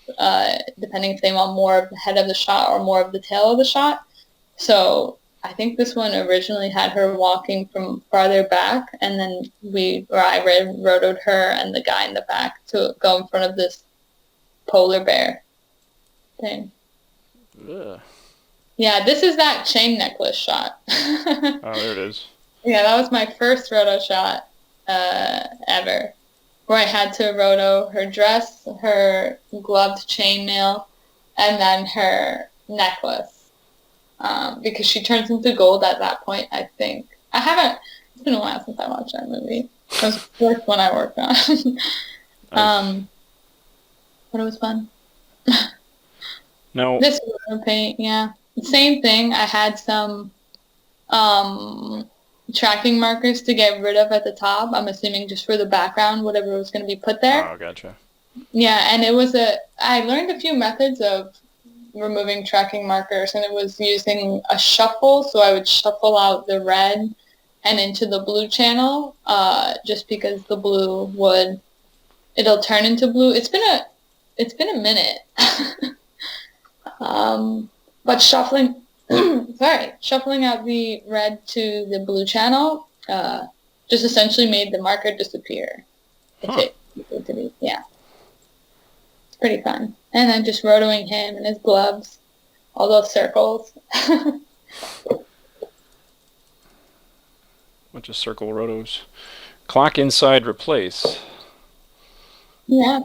depending if they want more of the head of the shot or more of the tail of the shot. So I think this one originally had her walking from farther back, and then I rotoed her and the guy in the back to go in front of this polar bear thing. Ugh. Yeah, this is that chain necklace shot. Oh, there it is. Yeah, that was my first roto shot ever, where I had to roto her dress, her gloved chainmail, and then her necklace, because she turns into gold at that point, I think. It's been a while since I watched that movie. It was the first one I worked on. But it was fun. No. This roto paint, yeah. Same thing. I had some tracking markers to get rid of at the top. I'm assuming just for the background, whatever was going to be put there. Oh, gotcha. Yeah, and I learned a few methods of removing tracking markers, and it was using a shuffle. So I would shuffle out the red and into the blue channel, just because the blue it'll turn into blue. It's been a minute. But shuffling out the red to the blue channel, just essentially made the marker disappear. Yeah. It's pretty fun. And then just rotoing him and his gloves, all those circles. Bunch of circle rotos. Clock inside replace. Yeah.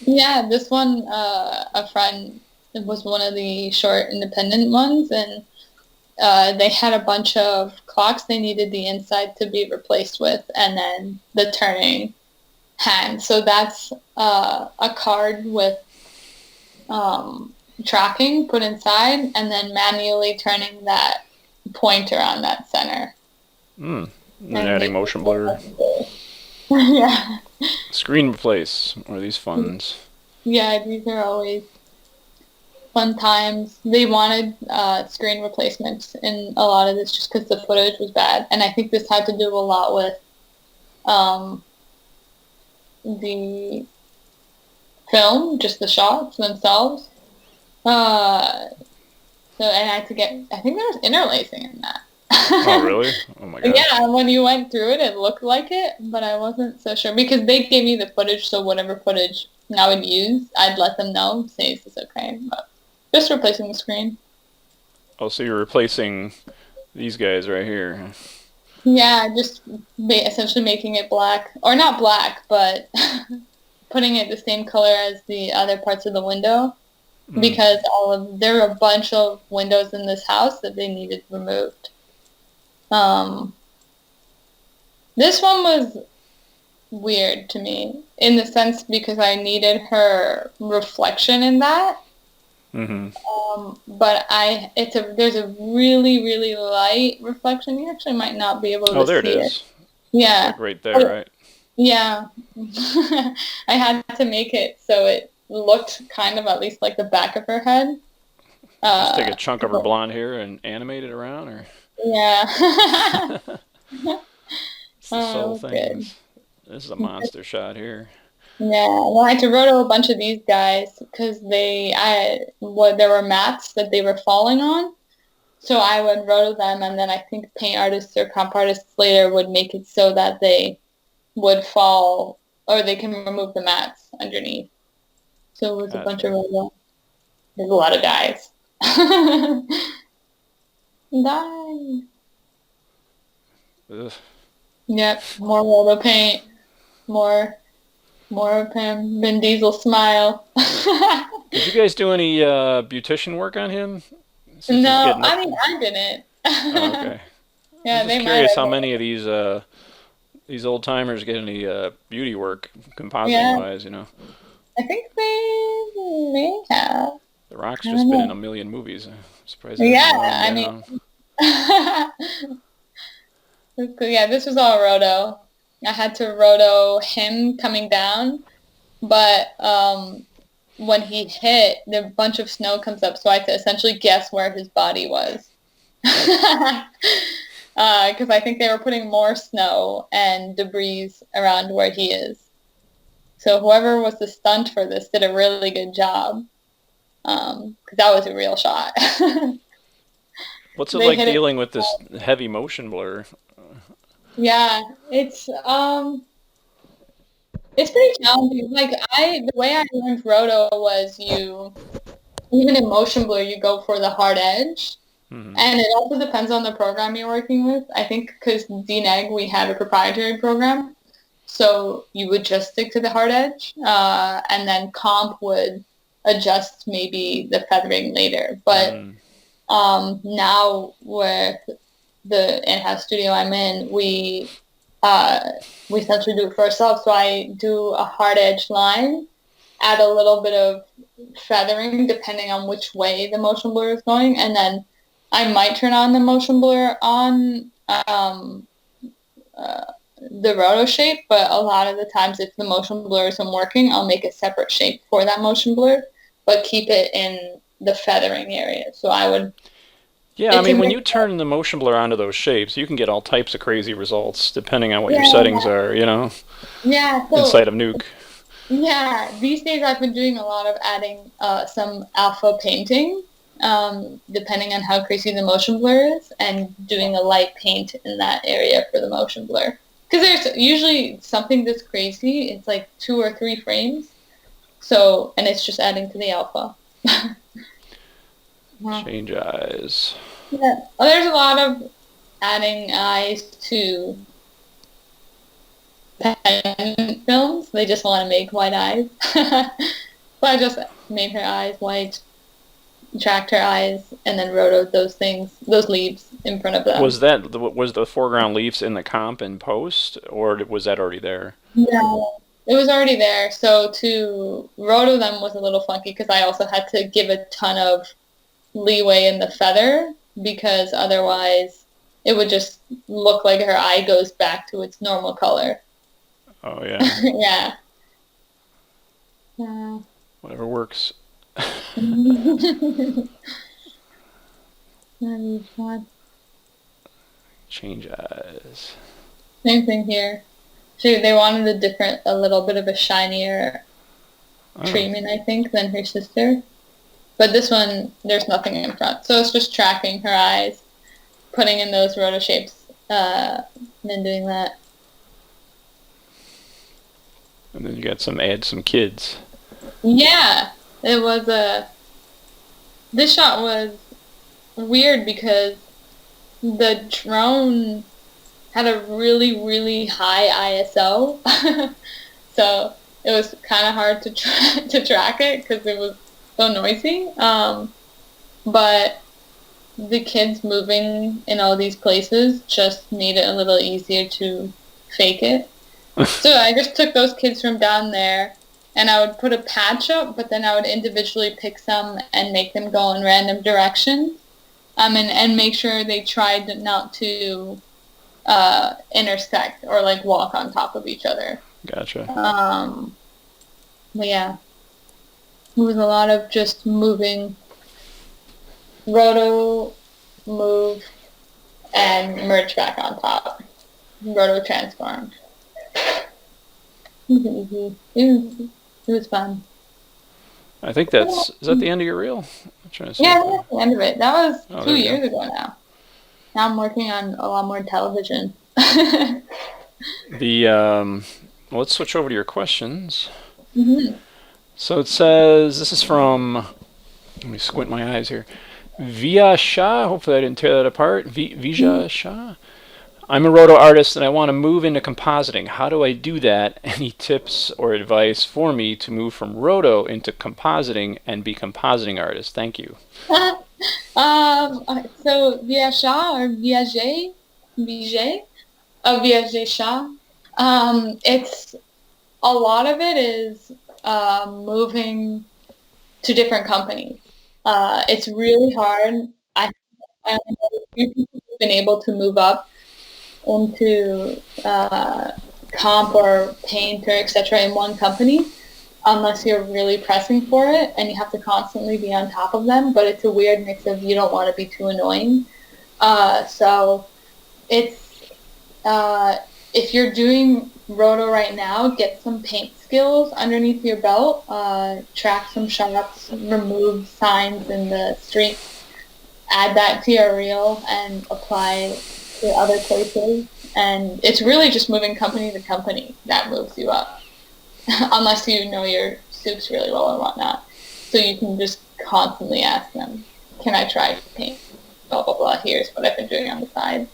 Yeah, this one, a friend, it was one of the short independent ones, and they had a bunch of clocks they needed the inside to be replaced with, and then the turning hand. So that's a card with tracking put inside, and then manually turning that pointer on that center. And adding motion blur. Yeah. Screen replace. What are these funds? Yeah, these are always fun times. They wanted screen replacements in a lot of this just because the footage was bad. And I think this had to do a lot with the film, just the shots themselves. So I think there was interlacing in that. Oh, really? Oh, my God. Yeah, when you went through it, it looked like it, but I wasn't so sure. Because they gave me the footage, so whatever footage I would use, I'd let them know, say, is this okay? But just replacing the screen. Oh, so you're replacing these guys right here. Yeah, just essentially making it black. Or not black, but putting it the same color as the other parts of the window. Because there were a bunch of windows in this house that they needed removed. This one was weird to me in the sense because I needed her reflection in that. But there's a really, really light reflection. You actually might not be able to see it. Oh, there it is. Yeah. Like right there, right? Yeah. I had to make it so it looked kind of at least like the back of her head. Just take a chunk of her blonde hair and animate it around, or? Yeah. It's the subtle things. This is a monster shot here. Yeah, well, I had to roto a bunch of these guys because there were mats that they were falling on. So I would roto them, and then I think paint artists or comp artists later would make it so that they would fall, or they can remove the mats underneath. So it was a bunch of roto. There's a lot of guys. Die. Ugh. Yep, more roto paint, more of him. Vin Diesel smile. Did you guys do any beautician work on him? No, I mean I didn't. Oh, okay. Yeah, I'm just curious how many of these old timers get any beauty work, compositing wise, you know. I think they may have. The Rock's just been in a million movies. I'm surprised. Yeah, I mean. Yeah, this was all roto. I had to roto him coming down, but when he hit, a bunch of snow comes up, so I had to essentially guess where his body was. because I think they were putting more snow and debris around where he is. So whoever was the stunt for this did a really good job, because that was a real shot. What's it They like hit it. dealing with this heavy motion blur? Yeah, it's pretty challenging. Like the way I learned roto was even in motion blur, you go for the hard edge. Hmm. And it also depends on the program you're working with. I think because DNEG, we had a proprietary program, so you would just stick to the hard edge, and then comp would adjust maybe the feathering later. But now with the in-house studio I'm in, we essentially do it for ourselves. So I do a hard edge line, add a little bit of feathering depending on which way the motion blur is going, and then I might turn on the motion blur on the roto shape, but a lot of the times if the motion blur isn't working, I'll make a separate shape for that motion blur, but keep it in the feathering area. So I would... Yeah, I mean, when you turn the motion blur onto those shapes, you can get all types of crazy results depending on what your settings are, Yeah. So, inside of Nuke. Yeah, these days I've been doing a lot of adding some alpha painting, depending on how crazy the motion blur is, and doing a light paint in that area for the motion blur. Because there's usually something that's crazy, it's like 2 or 3 frames, so, and it's just adding to the alpha. Change eyes. Yeah. Well, there's a lot of adding eyes to pen films. They just want to make white eyes. So I just made her eyes white, tracked her eyes, and then rotoed those leaves in front of them. Was the foreground leaves in the comp and post, or was that already there? No, it was already there. So to roto them was a little funky because I also had to give a ton of leeway in the feather, because otherwise it would just look like her eye goes back to its normal color. Oh, yeah. Yeah. Whatever works. Change eyes. Same thing here. So they wanted a little bit of a shinier treatment, I think, than her sister. But this one, there's nothing in front. So it's just tracking her eyes, putting in those roto shapes, and then doing that. And then you got add some kids. Yeah, it was this shot was weird because the drone had a really, really high ISO. So it was kind of hard to track it because it was so noisy. But the kids moving in all these places just made it a little easier to fake it. So I just took those kids from down there, and I would put a patch up, but then I would individually pick some and make them go in random directions, and make sure they tried not to intersect or like walk on top of each other. Gotcha. But yeah, it was a lot of just moving, roto, move, and merge back on top. Roto transform. It was easy. It was fun. I think is that the end of your reel? I'm trying to see. Yeah, that's the end of it. That was 2 years ago now. Now I'm working on a lot more television. Let's switch over to your questions. Mm-hmm. So it says, this is from, let me squint my eyes here, Via Shah, hopefully I didn't tear that apart, Vija Shah. I'm a roto artist and I want to move into compositing. How do I do that? Any tips or advice for me to move from roto into compositing and be compositing artist? Thank you. So Via Shah or Viager, Viager Shah. It's a lot of it is moving to different companies. It's really hard. I only know a few people who've been able to move up into comp or paint or etc. in one company, unless you're really pressing for it and you have to constantly be on top of them. But it's a weird mix of you don't want to be too annoying. So it's if you're doing roto right now, get some paint skills underneath your belt, track some shots, remove signs in the street, add that to your reel and apply it to other places. And it's really just moving company to company that moves you up, unless you know your soups really well or whatnot. So you can just constantly ask them, can I try to paint? Blah, blah, blah. Here's what I've been doing on the side.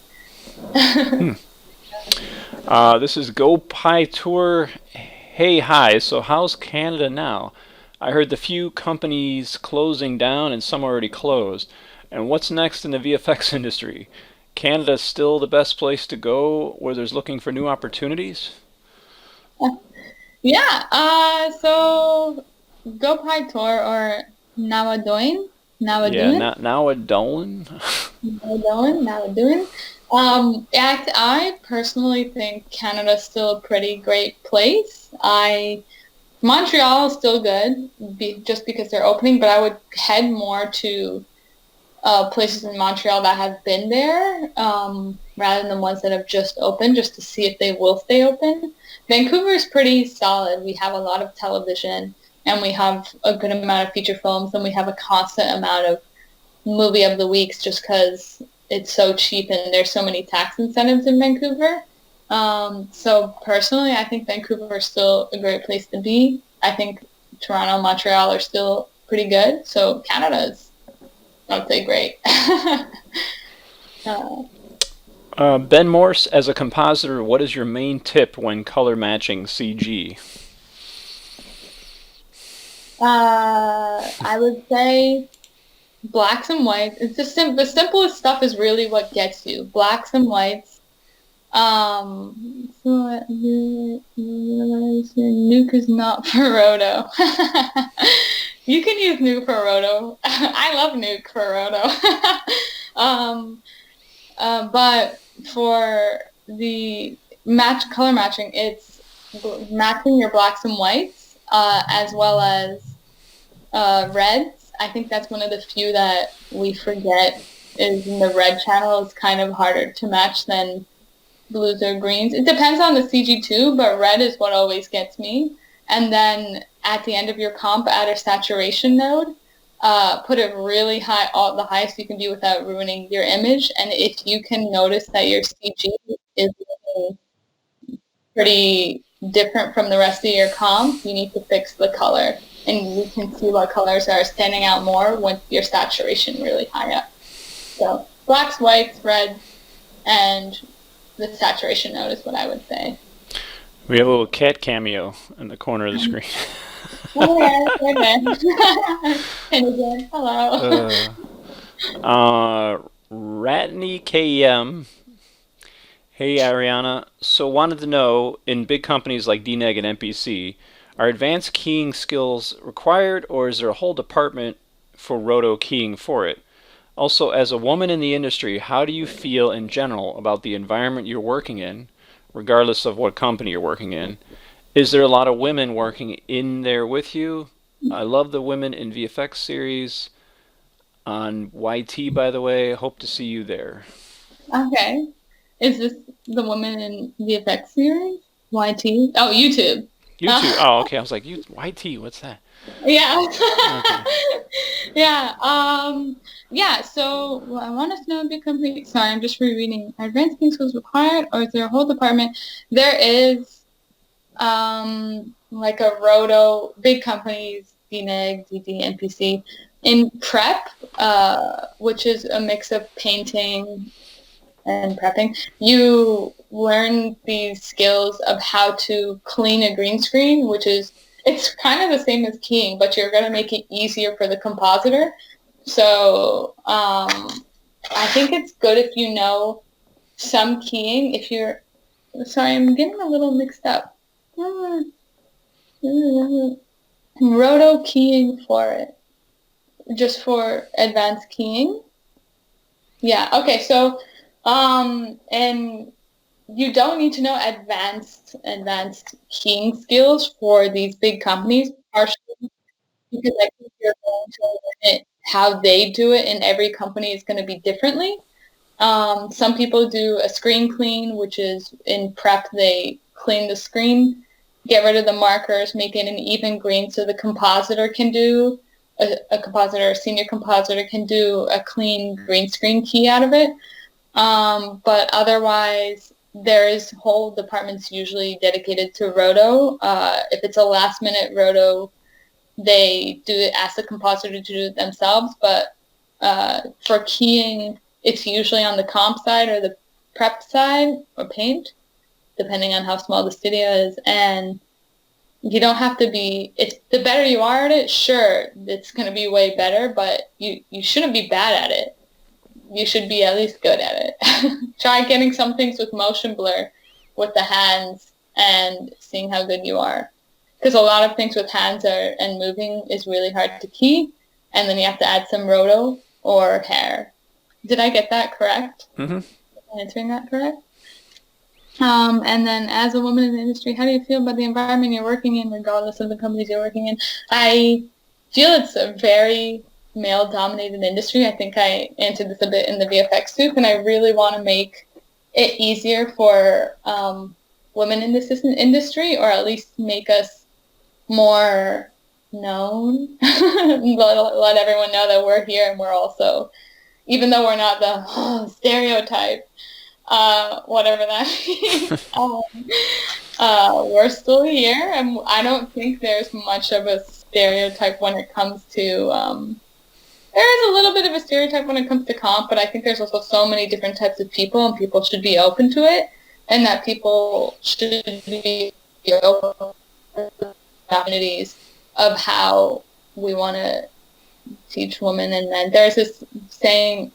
This is Go Pie Tour. Hey, hi. So how's Canada now? I heard the few companies closing down and some already closed. And what's next in the VFX industry? Canada's still the best place to go where there's looking for new opportunities? Yeah, so Go Pie Tour or Nawadoin. Yeah, now a Dolan. Nawadoin. I personally think Canada's still a pretty great place. Montreal is still good, just because they're opening, but I would head more to places in Montreal that have been there, rather than the ones that have just opened, just to see if they will stay open. Vancouver is pretty solid. We have a lot of television, and we have a good amount of feature films, and we have a constant amount of movie of the weeks just because it's so cheap and there's so many tax incentives in Vancouver. So personally, I think Vancouver is still a great place to be. I think Toronto and Montreal are still pretty good. So Canada is, I would say, great. Ben Morse, as a compositor, what is your main tip when color matching CG? I would say blacks and whites. It's just the simplest stuff is really what gets you. Blacks and whites. So Nuke is not for roto. You can use Nuke for roto. I love Nuke for roto. But for the color matching, it's matching your blacks and whites, as well as reds. I think that's one of the few that we forget is in the red channel. It's kind of harder to match than blues or greens. It depends on the CG too, but red is what always gets me. And then at the end of your comp, add a saturation node. Put it really high, the highest you can be without ruining your image. And if you can notice that your CG is pretty different from the rest of your comp, you need to fix the color. And you can see what colors are standing out more with your saturation really high up. So blacks, whites, reds, and the saturation node is what I would say. We have a little cat cameo in the corner of the screen. Okay. Hello. Ratney KM. Hey Ariana, so wanted to know, in big companies like DNEG and MPC, are advanced keying skills required, or is there a whole department for roto keying for it? Also, as a woman in the industry, how do you feel in general about the environment you're working in, regardless of what company you're working in? Is there a lot of women working in there with you? I love the Women in VFX series on YT, by the way. Hope to see you there. Okay. Is this the Women in VFX series? YT? Oh, YouTube. YouTube. Oh, okay. I was like, YT, what's that? Yeah. Okay. Yeah, so I want to know big company. Sorry, I'm just rereading. Are advanced keying skills required, or is there a whole department? There is, like a roto, big companies, DNEG, DD, MPC. In prep, which is a mix of painting and prepping, you learn these skills of how to clean a green screen, which is, it's kind of the same as keying, but you're going to make it easier for the compositor. So I think it's good if you know some keying. If you're, sorry, I'm getting a little mixed up. Roto keying for it, just for advanced keying. Yeah, okay, so and you don't need to know advanced keying skills for these big companies, partially because I think you're going to learn it how they do it, and every company is going to be differently. Some people do a screen clean, which is in prep, they clean the screen, get rid of the markers, make it an even green so the compositor can do, a compositor, a senior compositor can do a clean green screen key out of it. But otherwise, there is whole departments usually dedicated to roto. If it's a last minute roto, they ask the compositor to do it themselves. But for keying, it's usually on the comp side or the prep side or paint, depending on how small the studio is. And you don't have to be, the better you are at it, sure, it's going to be way better, but you shouldn't be bad at it. You should be at least good at it. Try getting some things with motion blur with the hands and seeing how good you are. Because a lot of things with hands and moving is really hard to key, and then you have to add some roto or hair. Did I get that correct? Mm-hmm. Answering that correct? And then as a woman in the industry, how do you feel about the environment you're working in, regardless of the companies you're working in? I feel it's a very male-dominated industry. I think I answered this a bit in the VFX soup, and I really want to make it easier for women in this industry, or at least make us more known. let everyone know that we're here, and we're also, even though we're not the stereotype, whatever that means, we're still here, and I don't think there's much of a stereotype when it comes to there is a little bit of a stereotype when it comes to comp, but I think there's also so many different types of people, and people should be open to it, and that people should be open to opportunities of how we want to teach women and men. There's this saying,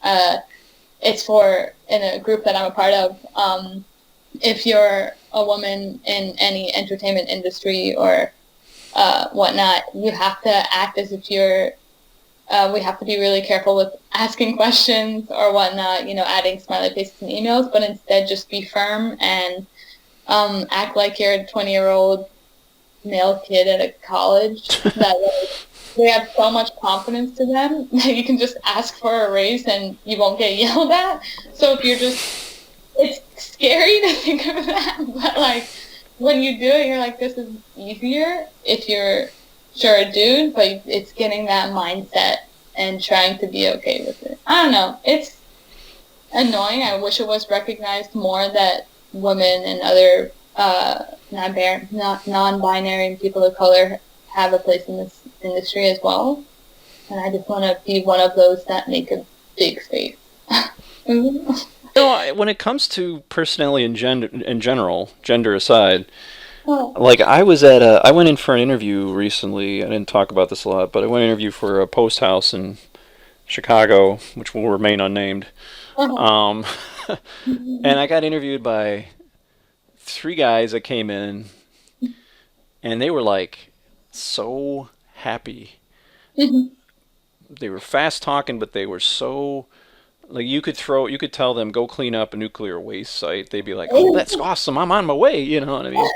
it's for, in a group that I'm a part of, if you're a woman in any entertainment industry or whatnot, you have to act as if you're, we have to be really careful with asking questions or whatnot, adding smiley faces in emails, but instead just be firm and act like you're a 20-year-old male kid at a college that they have so much confidence to them that you can just ask for a raise and you won't get yelled at. So if you're just, it's scary to think of that, but when you do it, you're like, this is easier if you're sure a dude, but it's getting that mindset and trying to be okay with it. I don't know. It's annoying. I wish it was recognized more that women and other non-binary and people of color have a place in this industry as well. And I just want to be one of those that make a big face. When it comes to personality and gender in general, gender aside, I went in for an interview recently. I didn't talk about this a lot, but I went to interview for a post house in Chicago, which will remain unnamed. And I got interviewed by 3 guys that came in, and they were so happy. They were fast talking, but they were so you could tell them, go clean up a nuclear waste site. They'd be like, oh, that's awesome, I'm on my way, you know what I mean?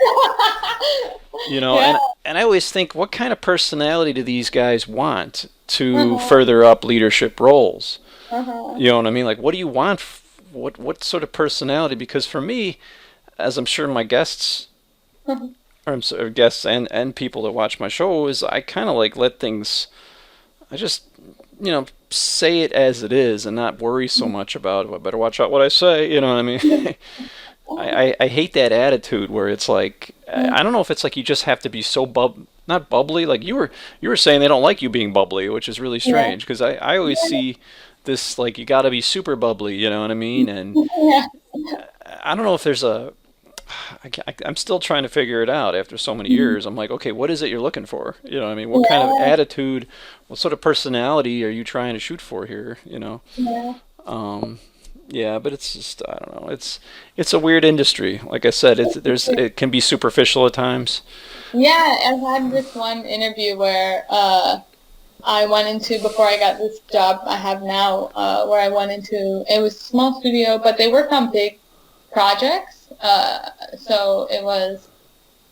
Yeah. And I always think, what kind of personality do these guys want to further up leadership roles? You know what I mean? What do you want? What sort of personality? Because for me, as I'm sure my guests, or guests and people that watch my show, is I kind of let things, I just, say it as it is and not worry so much about it. I better watch out what I say, you know what I mean? I hate that attitude where it's I don't know if it's you just have to be so not bubbly. You were saying they don't like you being bubbly, which is really strange, because I always see this you got to be super bubbly, you know what I mean? And I don't know if there's I'm still trying to figure it out after so many years. I'm like, okay, what is it you're looking for? You know what I mean? What kind of attitude, what sort of personality are you trying to shoot for here, Yeah, but it's just, I don't know. It's a weird industry. Like I said, it can be superficial at times. Yeah, I've had this one interview where I went into, before I got this job I have now, where I went into, it was a small studio, but they worked on big projects. So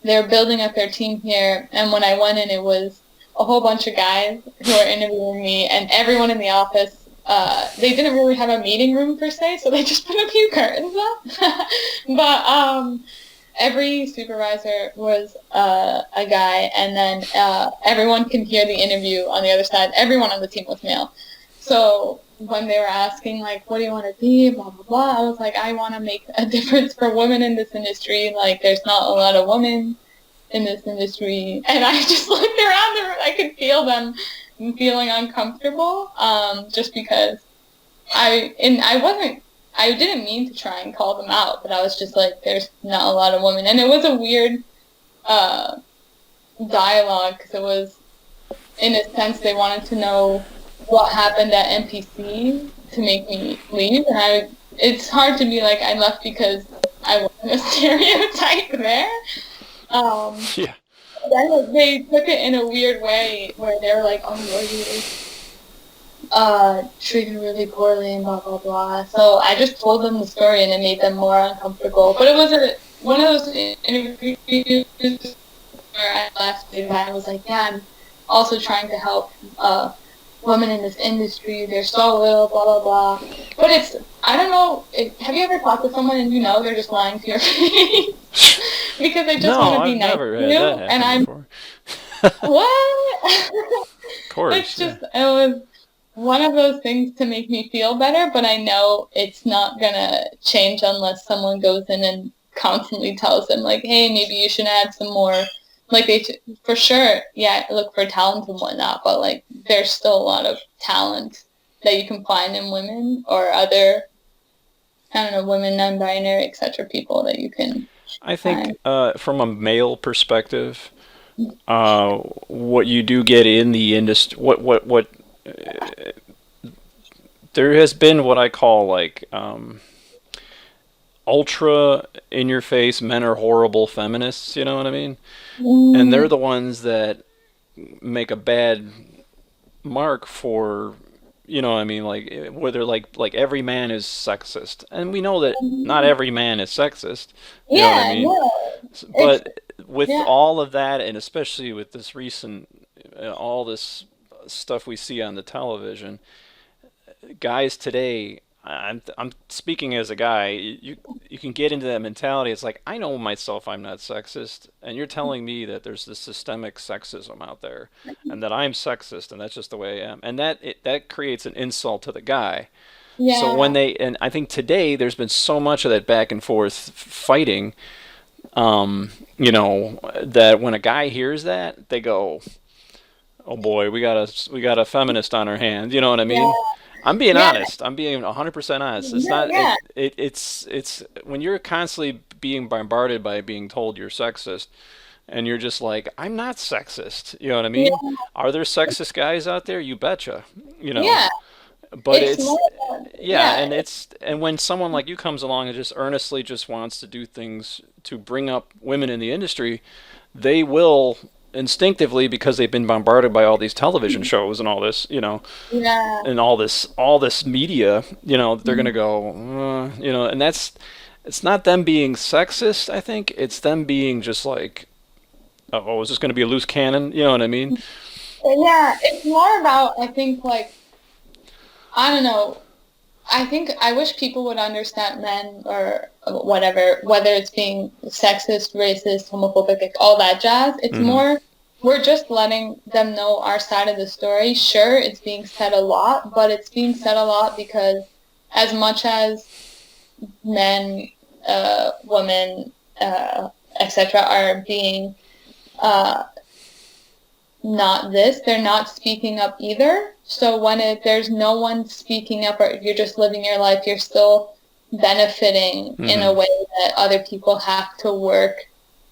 they were building up their team here, and when I went in, it was a whole bunch of guys who were interviewing me, and everyone in the office they didn't really have a meeting room per se, so they just put a few curtains up. But every supervisor was a guy, and then everyone can hear the interview on the other side. Everyone on the team was male. So when they were asking, like, what do you want to be, blah, blah, blah, I was like, I want to make a difference for women in this industry. Like, there's not a lot of women in this industry. And I just looked around the room. I could feel them feeling uncomfortable, just because I didn't mean to try and call them out, but I was just like, there's not a lot of women. And it was a weird dialogue, because it was, in a sense, they wanted to know what happened at MPC to make me leave. And it's hard to be like, I left because I wasn't a stereotype there. Yeah. Then they took it in a weird way, where they were like, oh, you're treated really poorly and blah, blah, blah. So I just told them the story, and it made them more uncomfortable. But it was one of those interviews where I left, and I was like, yeah, I'm also trying to help women in this industry. They're so little, blah, blah, blah. But I don't know, have you ever talked to someone and you know they're just lying to your face? Because they just want to be nice to you, and I'm before. What? Of course. It's just, it was one of those things to make me feel better, but I know it's not gonna change unless someone goes in and constantly tells them, like, hey, maybe you should add some more. Like, for sure, yeah, look for talent and whatnot, but, like, there's still a lot of talent that you can find in women or other, I don't know, women, non-binary, etc. people that you can I think from a male perspective, what you do get in the industry, what there has been what I call, like, ultra in your face, men are horrible feminists, you know what I mean? And they're the ones that make a bad mark for, you know what I mean, like, where they're like every man is sexist. And we know that not every man is sexist, you know what I mean? Yeah. But with all of that, and especially with this recent, all this stuff we see on the television, guys today, I'm speaking as a guy, you can get into that mentality. It's like, I know myself I'm not sexist, and you're telling me that there's this systemic sexism out there, and that I'm sexist, and that's just the way I am. And that creates an insult to the guy. Yeah. So and I think today there's been so much of that back and forth fighting, you know, that when a guy hears that, they go, oh boy, we got a feminist on our hands, you know what I mean? Yeah. I'm being honest. I'm being 100% honest. It's not. Yeah. It's when you're constantly being bombarded by being told you're sexist, and you're just like, I'm not sexist. You know what I mean? Yeah. Are there sexist guys out there? You betcha. You know. Yeah. But and when someone like you comes along and just earnestly just wants to do things to bring up women in the industry, they will instinctively, because they've been bombarded by all these television shows and all this, you know, and all this media, you know, they're gonna go, you know, and it's not them being sexist. I think it's them being just like, oh, is this gonna be a loose cannon? You know what I mean? Yeah, it's more about, I think, like, I don't know. I wish people would understand, men or whatever, whether it's being sexist, racist, homophobic, like all that jazz. It's more, we're just letting them know our side of the story. Sure, it's being said a lot, but it's being said a lot because as much as men, women, etc. are being not this, they're not speaking up either. So when there's no one speaking up, or you're just living your life, you're still benefiting in a way that other people have to work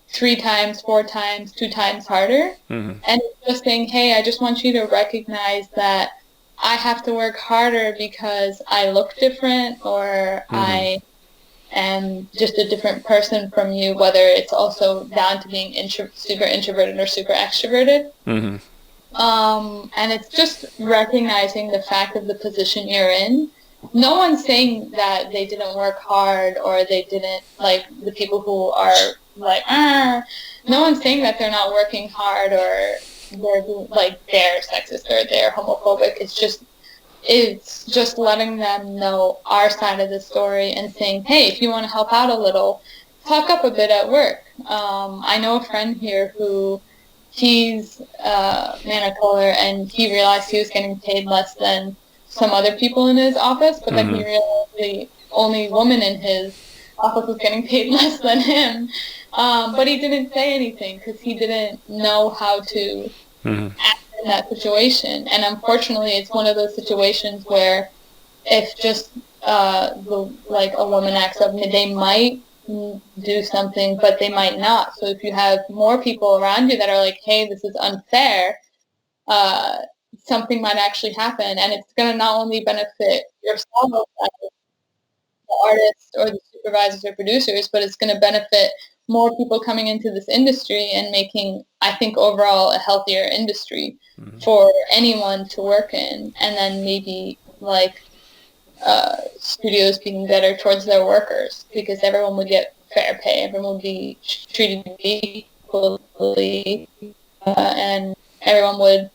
3 times, 4 times, 2 times harder. And it's just saying, hey, I just want you to recognize that I have to work harder because I look different, or I am just a different person from you, whether it's also down to being super introverted or super extroverted. And it's just recognizing the fact of the position you're in. No one's saying that they didn't work hard, or they didn't, like, the people who are like, no one's saying that they're not working hard, or they're like, they're sexist or they're homophobic. It's just, it's just letting them know our side of the story and saying, hey, if you want to help out a little, talk up a bit at work. I know a friend here who he's a man of color, and he realized he was getting paid less than some other people in his office, but then he realized the only woman in his office was getting paid less than him. But he didn't say anything because he didn't know how to act in that situation. And unfortunately, it's one of those situations where if just like a woman acts up, they might do something, but they might not. So if you have more people around you that are like, hey, this is unfair, something might actually happen, and it's going to not only benefit yourself as the artists or the supervisors or producers, but it's going to benefit more people coming into this industry and making, I think, overall a healthier industry for anyone to work in. And then maybe like studios being better towards their workers, because everyone would get fair pay, everyone would be treated equally, and everyone would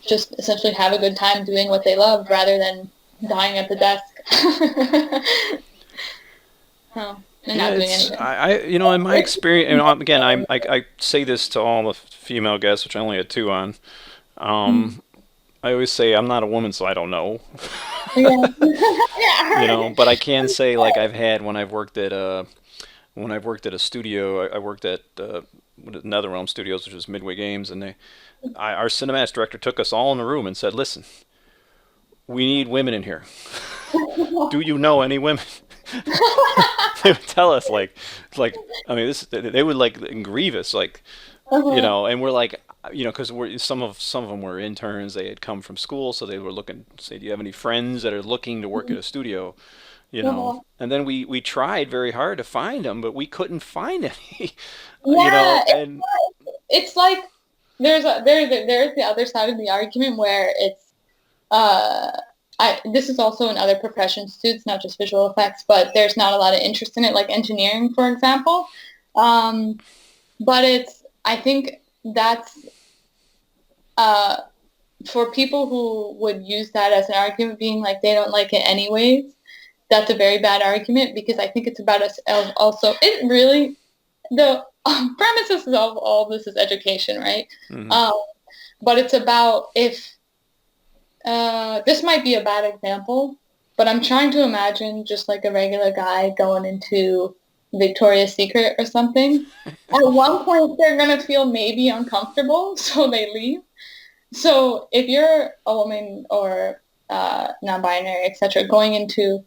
just essentially have a good time doing what they love rather than dying at the desk. And not doing anything. In my experience, again, I say this to all the female guests, which I only had 2 on. I always say I'm not a woman, so I don't know. Yeah. But I can say, like, when I've worked at a studio, I worked at NetherRealm Studios, which is Midway Games, and our cinematics director took us all in a room and said, "Listen, we need women in here. Do you know any women?" They would tell us they would like grieve us, and we're like, because some of them were interns. They had come from school, so they were looking. Say, do you have any friends that are looking to work at a studio? And then we tried very hard to find them, but we couldn't find any. And it's like there's the other side of the argument where it's this is also in other professions too. It's not just visual effects, but there's not a lot of interest in it, like engineering, for example. But I think that's for people who would use that as an argument, being like they don't like it anyways. That's a very bad argument, because I think it's about us also. It really, the premises of all this is education, right? But it's about if, this might be a bad example, but I'm trying to imagine just like a regular guy going into Victoria's Secret or something. At one point, they're going to feel maybe uncomfortable, so they leave. So if you're a woman or non-binary, etc., going into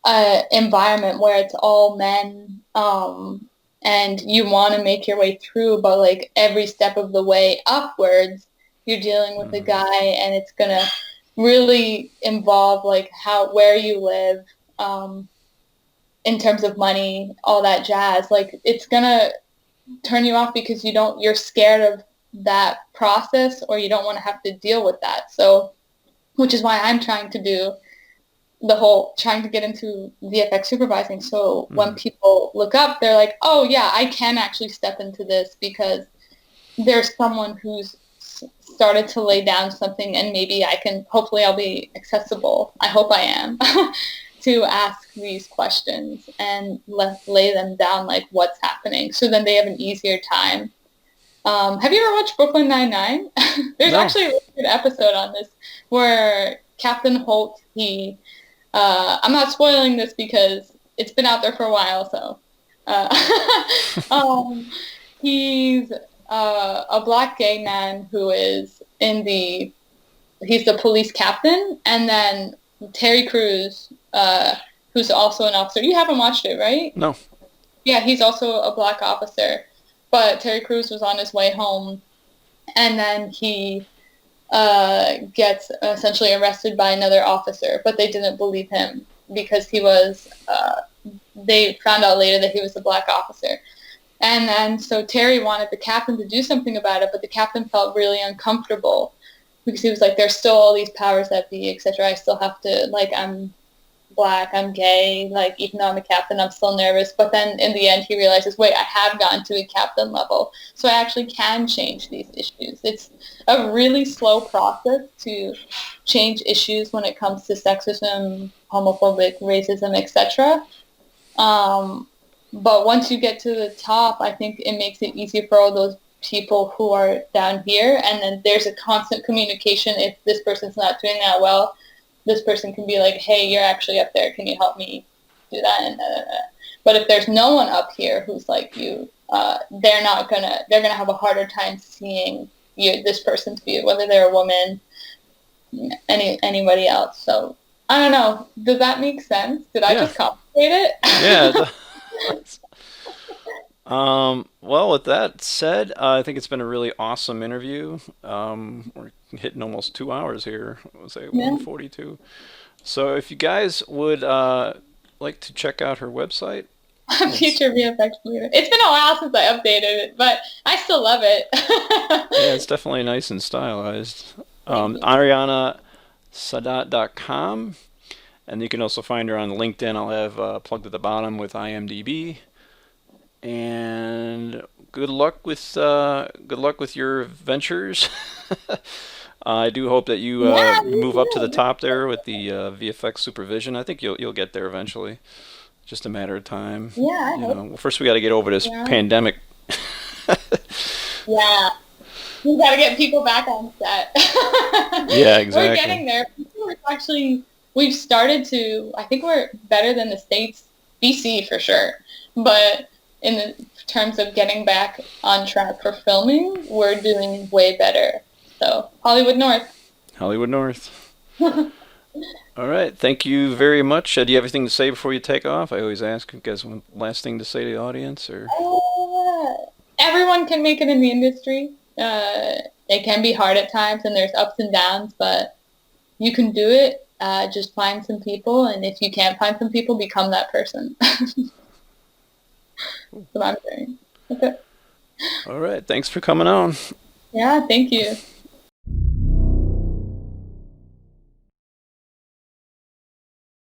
an environment where it's all men, and you want to make your way through, but like every step of the way upwards, you're dealing with a guy, and it's going to really involve like where you live, in terms of money, all that jazz. Like, it's going to turn you off because you're scared of that process, or you don't want to have to deal with that. So, which is why I'm trying to do trying to get into VFX supervising. So when people look up, they're like, oh yeah, I can actually step into this because there's someone who's started to lay down something, and maybe hopefully I'll be accessible. I hope I am. To ask these questions and lay them down, like what's happening, so then they have an easier time. Have you ever watched Brooklyn Nine-Nine? There's actually a really good episode on this where Captain Holt, I'm not spoiling this because it's been out there for a while, so he's a black gay man who is he's the police captain, and then Terry Crews, who's also an officer. You haven't watched it, right? No. Yeah, he's also a black officer. But Terry Crews was on his way home, and then he gets essentially arrested by another officer, but they didn't believe him because he was, they found out later that he was a black officer. And then so Terry wanted the captain to do something about it, but the captain felt really uncomfortable because he was like, there's still all these powers that be, etc. I still have to, like, I'm black, I'm gay, like, even though I'm a captain, I'm still nervous. But then in the end, he realizes, wait, I have gotten to a captain level, so I actually can change these issues. It's a really slow process to change issues when it comes to sexism, homophobic, racism, etc. But once you get to the top, I think it makes it easier for all those people who are down here. And then there's a constant communication. If this person's not doing that well, this person can be like, hey, you're actually up there. Can you help me do that? And But if there's no one up here who's like you, they're gonna have a harder time seeing this person's view, whether they're a woman, anybody else. So I don't know. Does that make sense? Did I just complicate it? Yeah. Well, with that said, I think it's been a really awesome interview. We're hitting almost 2 hours here. I was at 1:42. So if you guys would like to check out her website. Future VFX Leader. It's been a while since I updated it, but I still love it. Yeah, it's definitely nice and stylized. Ariana Saadat.com. And you can also find her on LinkedIn. I'll have plugged at the bottom with IMDB. And good luck with your ventures. I do hope that you move up to the top there with the VFX supervision. I think you'll get there eventually. Just a matter of time. Yeah. Well, first we got to get over this pandemic. Yeah. We got to get people back on set. Yeah, exactly. We're getting there. We've started to, I think we're better than the States, BC for sure. But in the terms of getting back on track for filming, we're doing way better. So, Hollywood North. Hollywood North. All right. Thank you very much. Do you have anything to say before you take off? I always ask you guys one last thing to say to the audience. Or everyone can make it in the industry. It can be hard at times, and there's ups and downs, but you can do it. Just find some people, and if you can't find some people, become that person. That's what I'm saying. Okay. All right. Thanks for coming on. Yeah, thank you.